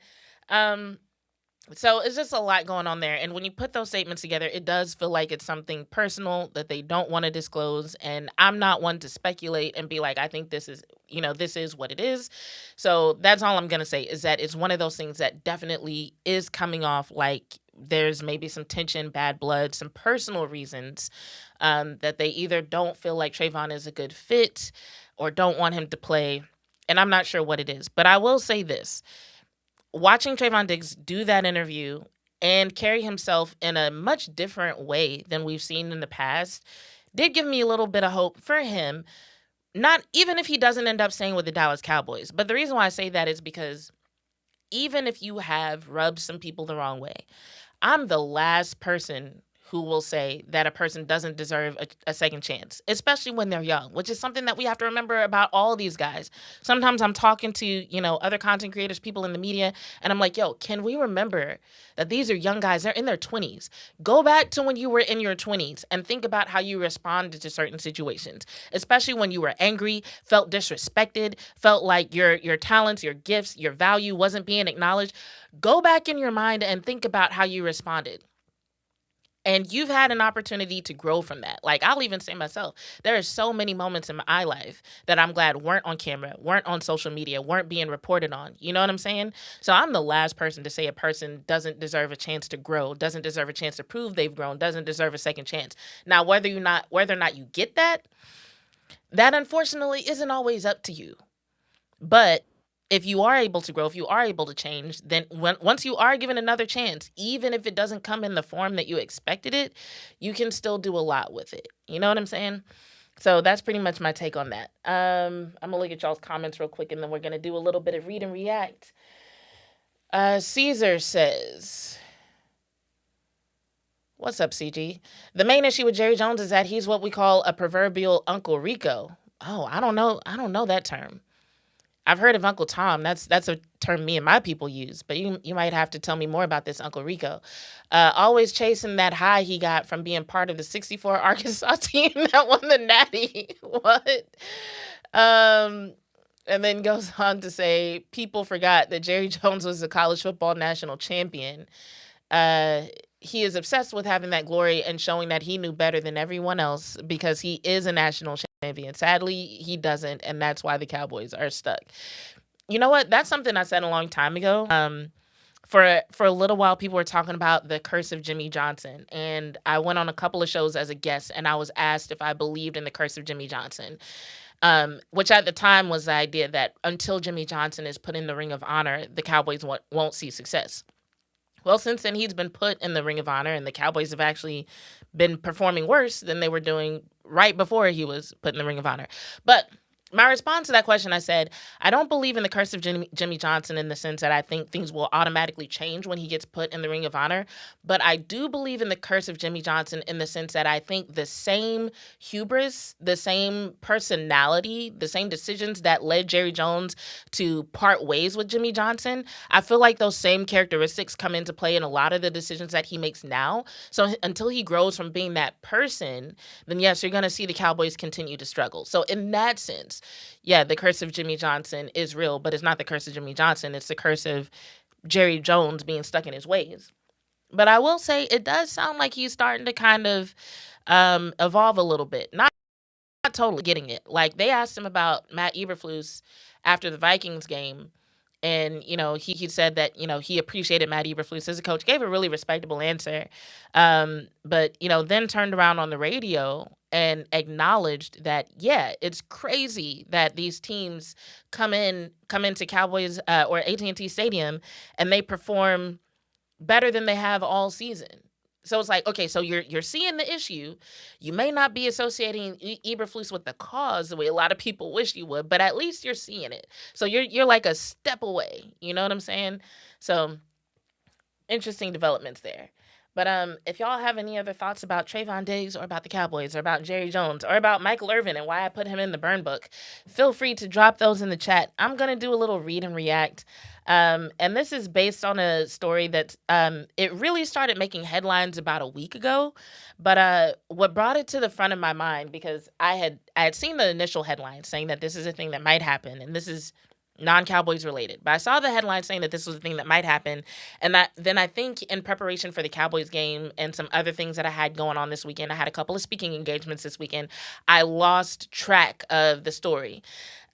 So it's just a lot going on there. And when you put those statements together, it does feel like it's something personal that they don't want to disclose. And I'm not one to speculate and be like, I think this is, this is what it is. So that's all I'm going to say is that it's one of those things that definitely is coming off like there's maybe some tension, bad blood, some personal reasons that they either don't feel like Trevon is a good fit or don't want him to play. And I'm not sure what it is. But I will say this. Watching Trevon Diggs do that interview and carry himself in a much different way than we've seen in the past did give me a little bit of hope for him. Not even if he doesn't end up staying with the Dallas Cowboys. But the reason why I say that is because even if you have rubbed some people the wrong way, I'm the last person who will say that a person doesn't deserve a second chance, especially when they're young, which is something that we have to remember about all these guys. Sometimes I'm talking to, other content creators, people in the media, and I'm like, yo, can we remember that these are young guys? They're in their 20s. Go back to when you were in your 20s and think about how you responded to certain situations, especially when you were angry, felt disrespected, felt like your talents, your gifts, your value wasn't being acknowledged. Go back in your mind and think about how you responded. And you've had an opportunity to grow from that. Like, I'll even say myself, there are so many moments in my life that I'm glad weren't on camera, weren't on social media, weren't being reported on. You know what I'm saying? So I'm the last person to say a person doesn't deserve a chance to grow, doesn't deserve a chance to prove they've grown, doesn't deserve a second chance. Now, whether or not you get that unfortunately isn't always up to you. But if you are able to grow, if you are able to change, then once you are given another chance, even if it doesn't come in the form that you expected it, you can still do a lot with it. You know what I'm saying? So that's pretty much my take on that. I'm going to look at y'all's comments real quick, and then we're going to do a little bit of read and react. Caesar says, what's up, CG? The main issue with Jerry Jones is that he's what we call a proverbial Uncle Rico. Oh, I don't know that term. I've heard of Uncle Tom. That's a term me and my people use, but you might have to tell me more about this Uncle Rico. Always chasing that high he got from being part of the 64 Arkansas team that won the Natty. What? And then goes on to say, people forgot that Jerry Jones was a college football national champion. He is obsessed with having that glory and showing that he knew better than everyone else because he is a national champion. Sadly, he doesn't, and that's why the Cowboys are stuck. You know what? That's something I said a long time ago. For a little while, people were talking about the curse of Jimmy Johnson, and I went on a couple of shows as a guest, and I was asked if I believed in the curse of Jimmy Johnson, which at the time was the idea that until Jimmy Johnson is put in the Ring of Honor, the Cowboys won't see success. Well, since then, he's been put in the Ring of Honor, and the Cowboys have actually been performing worse than they were doing right before he was put in the Ring of Honor. But my response to that question, I said, I don't believe in the curse of Jimmy Johnson in the sense that I think things will automatically change when he gets put in the Ring of Honor. But I do believe in the curse of Jimmy Johnson in the sense that I think the same hubris, the same personality, the same decisions that led Jerry Jones to part ways with Jimmy Johnson, I feel like those same characteristics come into play in a lot of the decisions that he makes now. So until he grows from being that person, then yes, you're going to see the Cowboys continue to struggle. So in that sense, yeah, the curse of Jimmy Johnson is real, but it's not the curse of Jimmy Johnson. It's the curse of Jerry Jones being stuck in his ways. But I will say it does sound like he's starting to kind of evolve a little bit. Not totally getting it. Like, they asked him about Matt Eberflus after the Vikings game, and, he said that, he appreciated Matt Eberflus as a coach, gave a really respectable answer, but, then turned around on the radio and acknowledged that, yeah, it's crazy that these teams come into Cowboys or AT&T Stadium and they perform better than they have all season. So it's like, okay, so you're seeing the issue. You may not be associating Eberflus with the cause the way a lot of people wish you would, but at least you're seeing it. So you're like a step away. You know what I'm saying? So interesting developments there. But if y'all have any other thoughts about Trevon Diggs or about the Cowboys or about Jerry Jones or about Michael Irvin and why I put him in the burn book, feel free to drop those in the chat. I'm going to do a little read and react. And this is based on a story that it really started making headlines about a week ago. But what brought it to the front of my mind, because I had seen the initial headline saying that this is a thing that might happen, and this is non-Cowboys related. But I saw the headline saying that this was a thing that might happen. And then I think in preparation for the Cowboys game and some other things that I had going on this weekend, I had a couple of speaking engagements this weekend, I lost track of the story.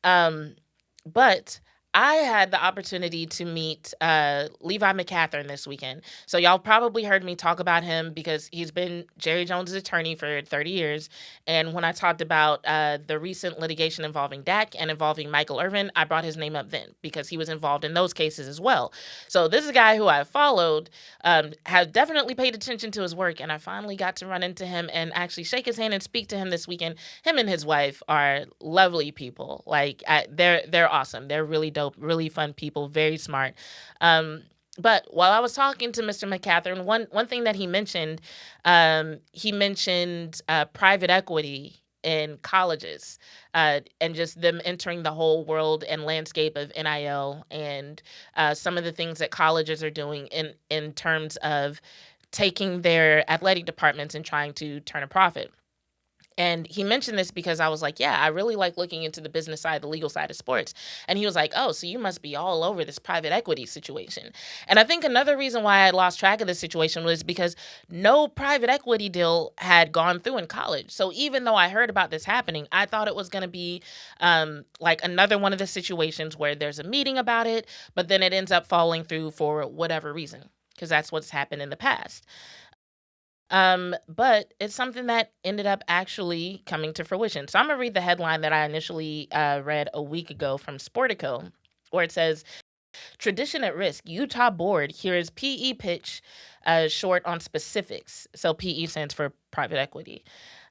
But I had the opportunity to meet Levi McCathern this weekend. So y'all probably heard me talk about him because he's been Jerry Jones' attorney for 30 years. And when I talked about the recent litigation involving Dak and involving Michael Irvin, I brought his name up then because he was involved in those cases as well. So this is a guy who I followed, has definitely paid attention to his work, and I finally got to run into him and actually shake his hand and speak to him this weekend. Him and his wife are lovely people. Like they're awesome. They're really dope, really fun people, very smart. But while I was talking to Mr. McCathern, one thing that he mentioned private equity in colleges and just them entering the whole world and landscape of NIL and some of the things that colleges are doing in terms of taking their athletic departments and trying to turn a profit. And he mentioned this because I was like, yeah, I really like looking into the business side, the legal side of sports. And he was like, oh, so you must be all over this private equity situation. And I think another reason why I lost track of this situation was because no private equity deal had gone through in college. So even though I heard about this happening, I thought it was going to be like another one of the situations where there's a meeting about it, but then it ends up falling through for whatever reason, because that's what's happened in the past. But it's something that ended up actually coming to fruition. So I'm going to read the headline that I initially read a week ago from Sportico, where it says, "Tradition at risk. Utah board hears PE pitch short on specifics." So PE stands for private equity.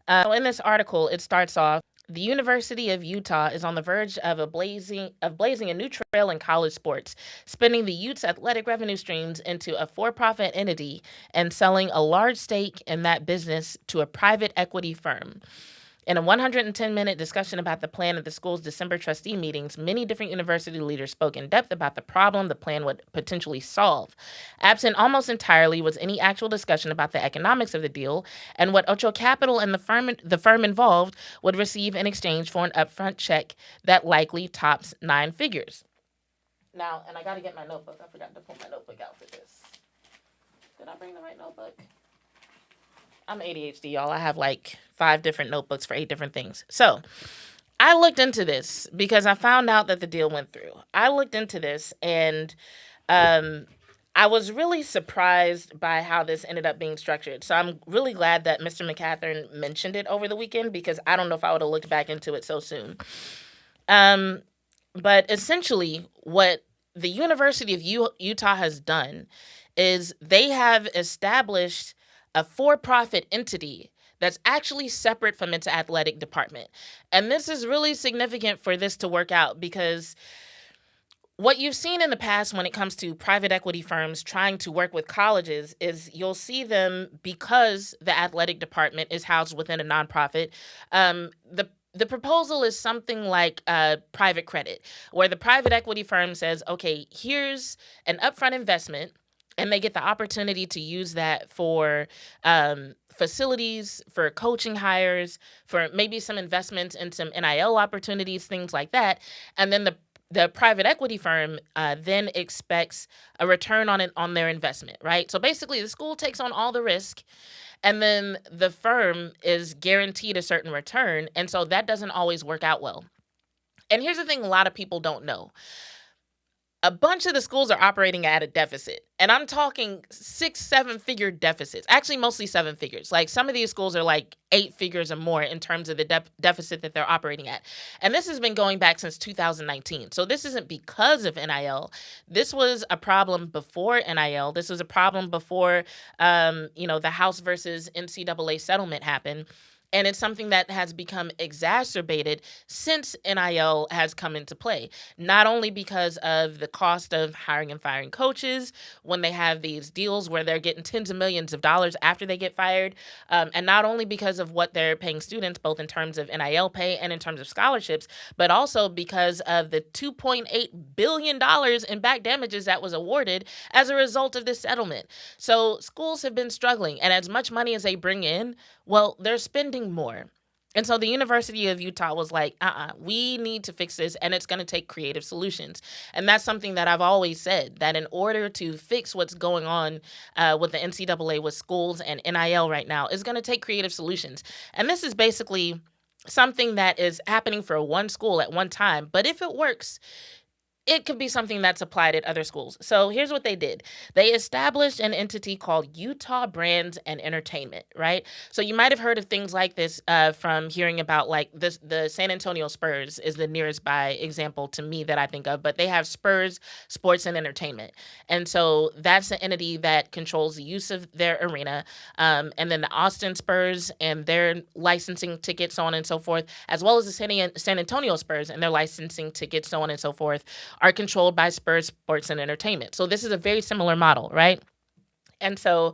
In this article, it starts off, "The University of Utah is on the verge of blazing a new trail in college sports, spinning the Utes' athletic revenue streams into a for-profit entity and selling a large stake in that business to a private equity firm." In a 110-minute discussion about the plan at the school's December trustee meetings, many different university leaders spoke in depth about the problem the plan would potentially solve. Absent almost entirely was any actual discussion about the economics of the deal and what Ocho Capital and the firm involved would receive in exchange for an upfront check that likely tops 9 figures. Now, and I got to get my notebook. I forgot to pull my notebook out for this. Did I bring the right notebook? I'm ADHD, y'all. I have like 5 different notebooks for 8 different things. So I looked into this because I found out that the deal went through. I looked into this and I was really surprised by how this ended up being structured. So I'm really glad that Mr. McCathern mentioned it over the weekend because I don't know if I would have looked back into it so soon. But essentially what the University of Utah has done is they have established a for-profit entity that's actually separate from its athletic department. And this is really significant for this to work out because what you've seen in the past when it comes to private equity firms trying to work with colleges is you'll see them, because the athletic department is housed within a nonprofit, the proposal is something like private credit, where the private equity firm says, okay, here's an upfront investment, and they get the opportunity to use that for facilities, for coaching hires, for maybe some investments in some NIL opportunities, things like that. And then the private equity firm then expects a return on their investment, right? So basically, the school takes on all the risk, and then the firm is guaranteed a certain return. And so that doesn't always work out well. And here's the thing a lot of people don't know. A bunch of the schools are operating at a deficit. And I'm talking 6-7 figure deficits. Actually, mostly 7 figures. Like some of these schools are like 8 figures or more in terms of the deficit that they're operating at. And this has been going back since 2019. So this isn't because of NIL. This was a problem before NIL. This was a problem before, the House versus NCAA settlement happened. And it's something that has become exacerbated since NIL has come into play, not only because of the cost of hiring and firing coaches when they have these deals where they're getting tens of millions of dollars after they get fired, and not only because of what they're paying students, both in terms of NIL pay and in terms of scholarships, but also because of the $2.8 billion in back damages that was awarded as a result of this settlement. So schools have been struggling, and as much money as they bring in, well, they're spending more. And so the University of Utah was like, we need to fix this, and it's going to take creative solutions. And that's something that I've always said, that in order to fix what's going on with the NCAA, with schools and NIL right now, is going to take creative solutions. And this is basically something that is happening for one school at one time. But if it works, it could be something that's applied at other schools. So here's what they did. They established an entity called Utah Brands and Entertainment, right? So you might have heard of things like this from hearing about like this. The San Antonio Spurs is the nearest by example to me that I think of, but they have Spurs Sports and Entertainment. And so that's the entity that controls the use of their arena. And then the Austin Spurs and their licensing tickets, so on and so forth, as well as the San Antonio Spurs and their licensing tickets, so on and so forth, are controlled by Spurs Sports and Entertainment. So this is a very similar model, right? And so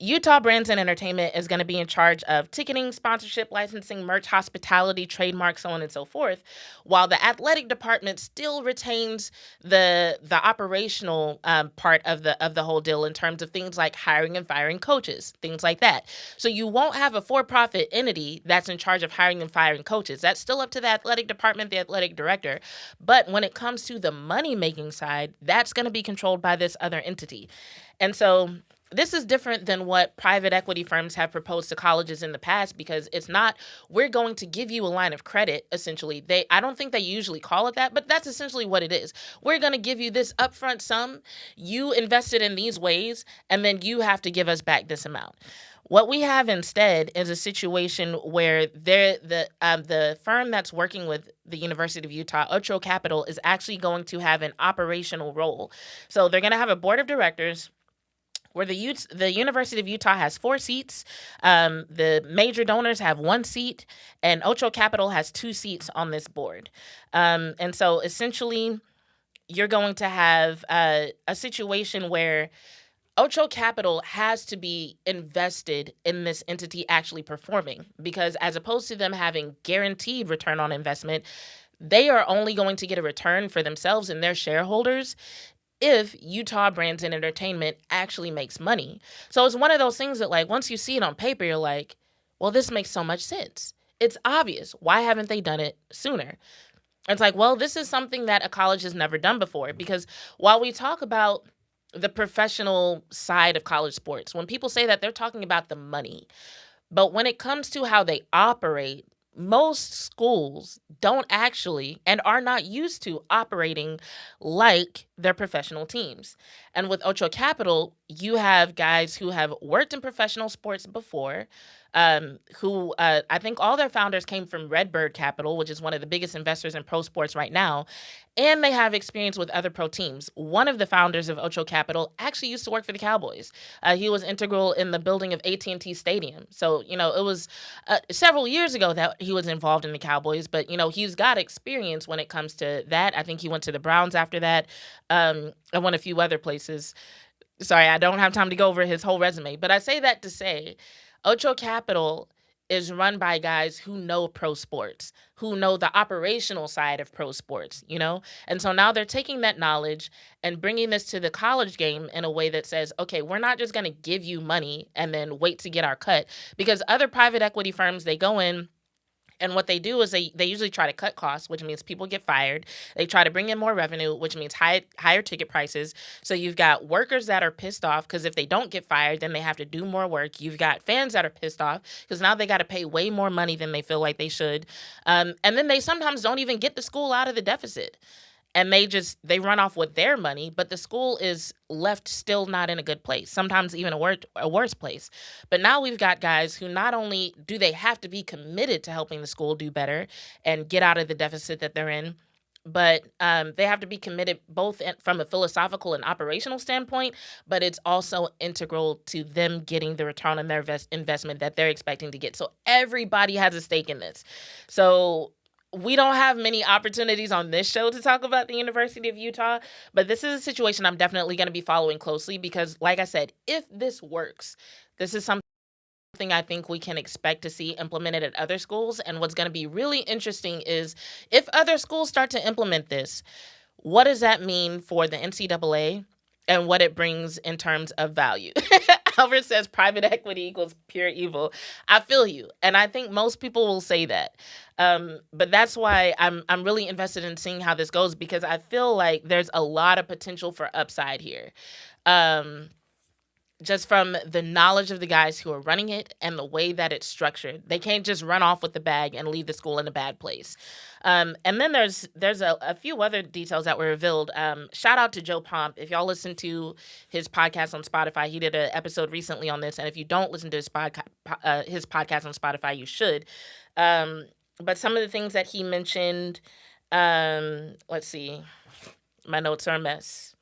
Utah Brands and Entertainment is going to be in charge of ticketing, sponsorship, licensing, merch, hospitality, trademarks, so on and so forth, while the athletic department still retains the operational part of the whole deal in terms of things like hiring and firing coaches, things like that. So you won't have a for-profit entity that's in charge of hiring and firing coaches. That's still up to the athletic department, the athletic director. But when it comes to the money-making side, that's going to be controlled by this other entity. And so this is different than what private equity firms have proposed to colleges in the past, because it's not, we're going to give you a line of credit, essentially. I don't think they usually call it that, but that's essentially what it is. We're going to give you this upfront sum. You invested in these ways, and then you have to give us back this amount. What we have instead is a situation where the firm that's working with the University of Utah, Ocho Capital, is actually going to have an operational role. So they're going to have a board of directors where the University of Utah has 4 seats. The major donors have 1 seat, and Ocho Capital has 2 seats on this board. And so essentially, you're going to have a situation where Ocho Capital has to be invested in this entity actually performing, because as opposed to them having guaranteed return on investment, they are only going to get a return for themselves and their shareholders if Utah Brands and Entertainment actually makes money. So it's one of those things that, like, once you see it on paper, you're like, well, this makes so much sense. It's obvious. Why haven't they done it sooner? It's like, well, this is something that a college has never done before, because while we talk about the professional side of college sports, when people say that, they're talking about the money. But when it comes to how they operate, most schools don't actually and are not used to operating like their professional teams. And with Ocho Capital, you have guys who have worked in professional sports before, who I think all their founders came from Redbird Capital, which is one of the biggest investors in pro sports right now. And they have experience with other pro teams. One of the founders of Ocho Capital actually used to work for the Cowboys. He was integral in the building of AT&T Stadium. So, it was several years ago that he was involved in the Cowboys. But, he's got experience when it comes to that. I think he went to the Browns after that. And went a few other places. Sorry, I don't have time to go over his whole resume. But I say that to say Ocho Capital is run by guys who know pro sports, who know the operational side of pro sports, And so now they're taking that knowledge and bringing this to the college game in a way that says, okay, we're not just going to give you money and then wait to get our cut. Because other private equity firms, they go in, and what they do is they usually try to cut costs, which means people get fired. They try to bring in more revenue, which means higher ticket prices. So you've got workers that are pissed off because if they don't get fired, then they have to do more work. You've got fans that are pissed off because now they got to pay way more money than they feel like they should. And then they sometimes don't even get the school out of the deficit. And they run off with their money, but the school is left still not in a good place, sometimes even a worse place. But now we've got guys who not only do they have to be committed to helping the school do better and get out of the deficit that they're in, but they have to be committed both from a philosophical and operational standpoint, but it's also integral to them getting the return on their investment that they're expecting to get. So everybody has a stake in this. So we don't have many opportunities on this show to talk about the University of Utah, but this is a situation I'm definitely going to be following closely because, like I said, if this works, this is something I think we can expect to see implemented at other schools. And what's going to be really interesting is if other schools start to implement this, what does that mean for the NCAA and what it brings in terms of value? Albert says private equity equals pure evil. I feel you, and I think most people will say that. But that's why I'm really invested in seeing how this goes, because I feel like there's a lot of potential for upside here. Just from the knowledge of the guys who are running it and the way that it's structured. They can't just run off with the bag and leave the school in a bad place. And then there's a few other details that were revealed. Shout out to Joe Pomp. If y'all listen to his podcast on Spotify, he did an episode recently on this. And if you don't listen to his podcast on Spotify, you should. But some of the things that he mentioned, let's see, my notes are a mess.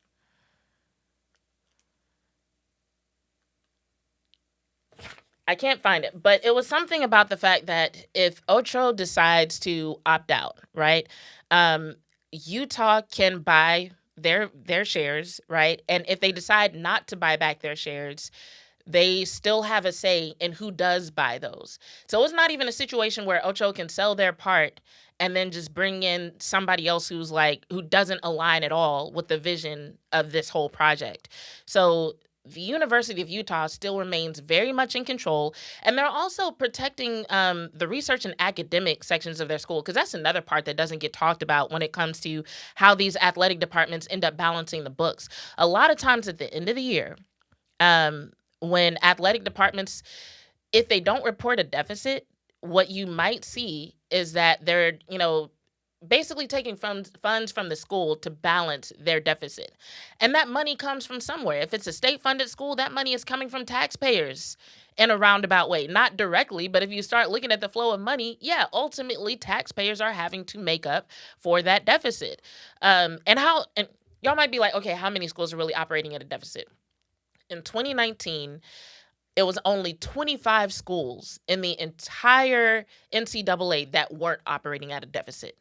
I can't find it, but it was something about the fact that if Ocho decides to opt out, right, Utah can buy their shares, right? And if they decide not to buy back their shares, they still have a say in who does buy those. So it's not even a situation where Ocho can sell their part and then just bring in somebody else who doesn't align at all with the vision of this whole project. So the University of Utah still remains very much in control, and they're also protecting the research and academic sections of their school, because that's another part that doesn't get talked about when it comes to how these athletic departments end up balancing the books. A lot of times at the end of the year, when athletic departments, if they don't report a deficit, what you might see is that they're, basically taking funds from the school to balance their deficit. And that money comes from somewhere. If it's a state-funded school, that money is coming from taxpayers in a roundabout way. Not directly, but if you start looking at the flow of money, yeah, ultimately taxpayers are having to make up for that deficit. And y'all might be like, okay, how many schools are really operating at a deficit? In 2019, it was only 25 schools in the entire NCAA that weren't operating at a deficit.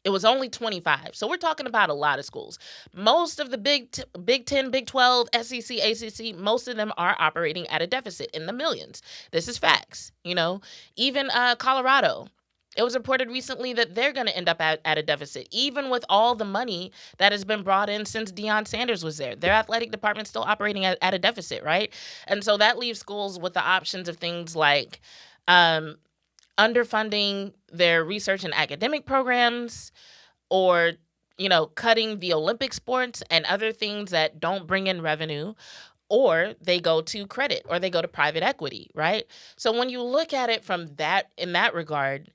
It was only 25. So we're talking about a lot of schools. Most of the Big 10, Big 12, SEC, ACC, most of them are operating at a deficit in the millions. This is facts, Even Colorado, it was reported recently that they're going to end up at a deficit, even with all the money that has been brought in since Deion Sanders was there. Their athletic department's still operating at a deficit, right? And so that leaves schools with the options of things like underfunding their research and academic programs, or, cutting the Olympic sports and other things that don't bring in revenue, or they go to credit, or they go to private equity, right? So when you look at it in that regard,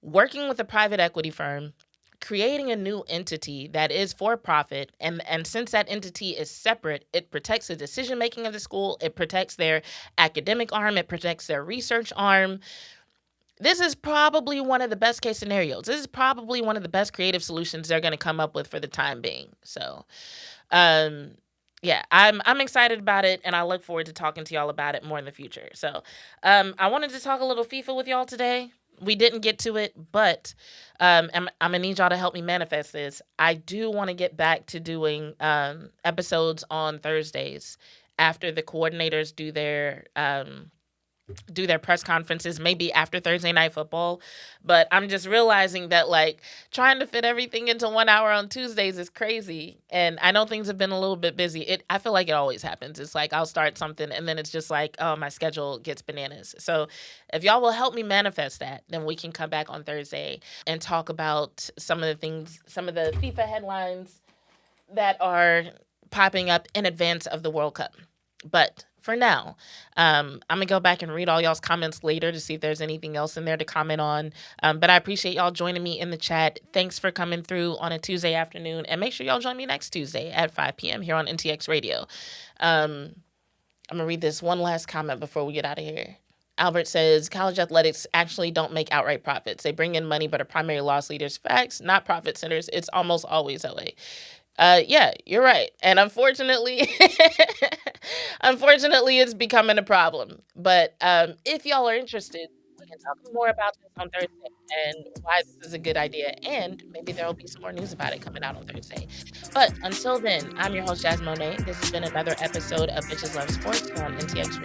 working with a private equity firm, creating a new entity that is for profit, and since that entity is separate, it protects the decision-making of the school, it protects their academic arm, it protects their research arm. This is probably one of the best case scenarios. This is probably one of the best creative solutions they're going to come up with for the time being. So, yeah, I'm excited about it, and I look forward to talking to y'all about it more in the future. So, I wanted to talk a little FIFA with y'all today. We didn't get to it, but I'm going to need y'all to help me manifest this. I do want to get back to doing episodes on Thursdays after the coordinators do their press conferences, maybe after Thursday Night Football. But I'm just realizing that, trying to fit everything into 1 hour on Tuesdays is crazy. And I know things have been a little bit busy. I feel like it always happens. It's like I'll start something and then it's just like, oh, my schedule gets bananas. So if y'all will help me manifest that, then we can come back on Thursday and talk about some of the FIFA headlines that are popping up in advance of the World Cup. But for now, I'm going to go back and read all y'all's comments later to see if there's anything else in there to comment on. But I appreciate y'all joining me in the chat. Thanks for coming through on a Tuesday afternoon. And make sure y'all join me next Tuesday at 5 p.m. here on NTX Radio. I'm going to read this one last comment before we get out of here. Albert says, college athletics actually don't make outright profits. They bring in money, but are primary loss leaders. Facts, not profit centers. It's almost always that way. Yeah, you're right. And unfortunately, it's becoming a problem. But if y'all are interested, we can talk more about this on Thursday and why this is a good idea. And maybe there will be some more news about it coming out on Thursday. But until then, I'm your host, Jazz Monet. This has been another episode of Bitches Love Sports here on NTX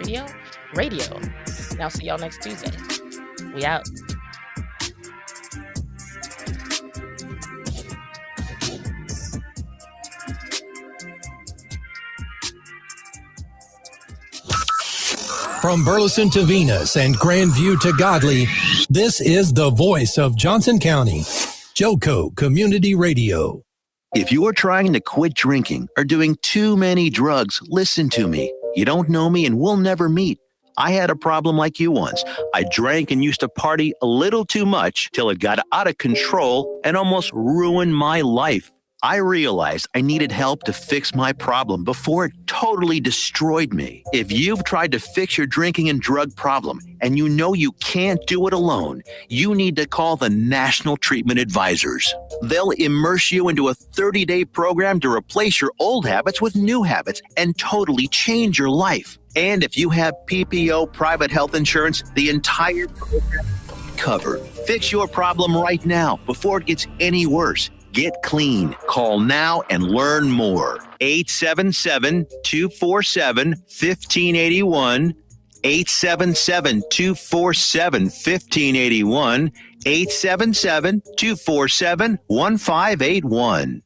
Radio. And I'll see y'all next Tuesday. We out. From Burleson to Venus and Grandview to Godley, this is the voice of Johnson County, Joco Community Radio. If you are trying to quit drinking or doing too many drugs, listen to me. You don't know me and we'll never meet. I had a problem like you once. I drank and used to party a little too much till it got out of control and almost ruined my life. I realized I needed help to fix my problem before it totally destroyed me. If you've tried to fix your drinking and drug problem and you know you can't do it alone, you need to call the National Treatment Advisors. They'll immerse you into a 30-day program to replace your old habits with new habits and totally change your life. And if you have PPO private health insurance, the entire program is covered. Fix your problem right now before it gets any worse. Get clean. Call now and learn more. 877-247-1581. 877-247-1581. 877-247-1581.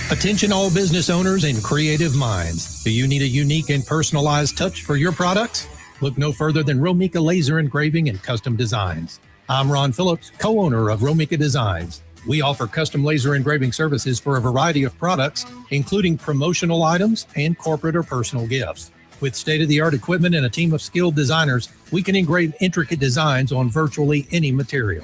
Attention all business owners and creative minds. Do you need a unique and personalized touch for your products? Look no further than Romika Laser Engraving and Custom Designs. I'm Ron Phillips, co-owner of Romika Designs. We offer custom laser engraving services for a variety of products, including promotional items and corporate or personal gifts. With state-of-the-art equipment and a team of skilled designers, we can engrave intricate designs on virtually any material.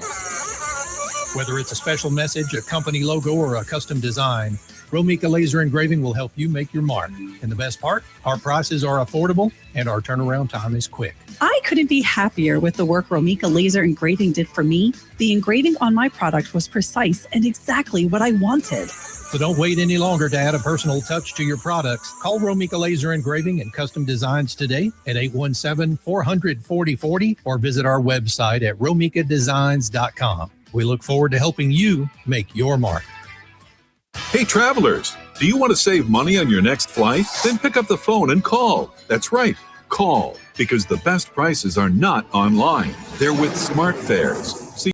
Whether it's a special message, a company logo, or a custom design, Romika Laser Engraving will help you make your mark. And the best part, our prices are affordable and our turnaround time is quick. I couldn't be happier with the work Romika Laser Engraving did for me. The engraving on my product was precise and exactly what I wanted. So don't wait any longer to add a personal touch to your products. Call Romika Laser Engraving and Custom Designs today at 817-400-4040 or visit our website at romikadesigns.com. We look forward to helping you make your mark. Hey, travelers, do you want to save money on your next flight? Then pick up the phone and call. That's right, call, because the best prices are not online. They're with SmartFares.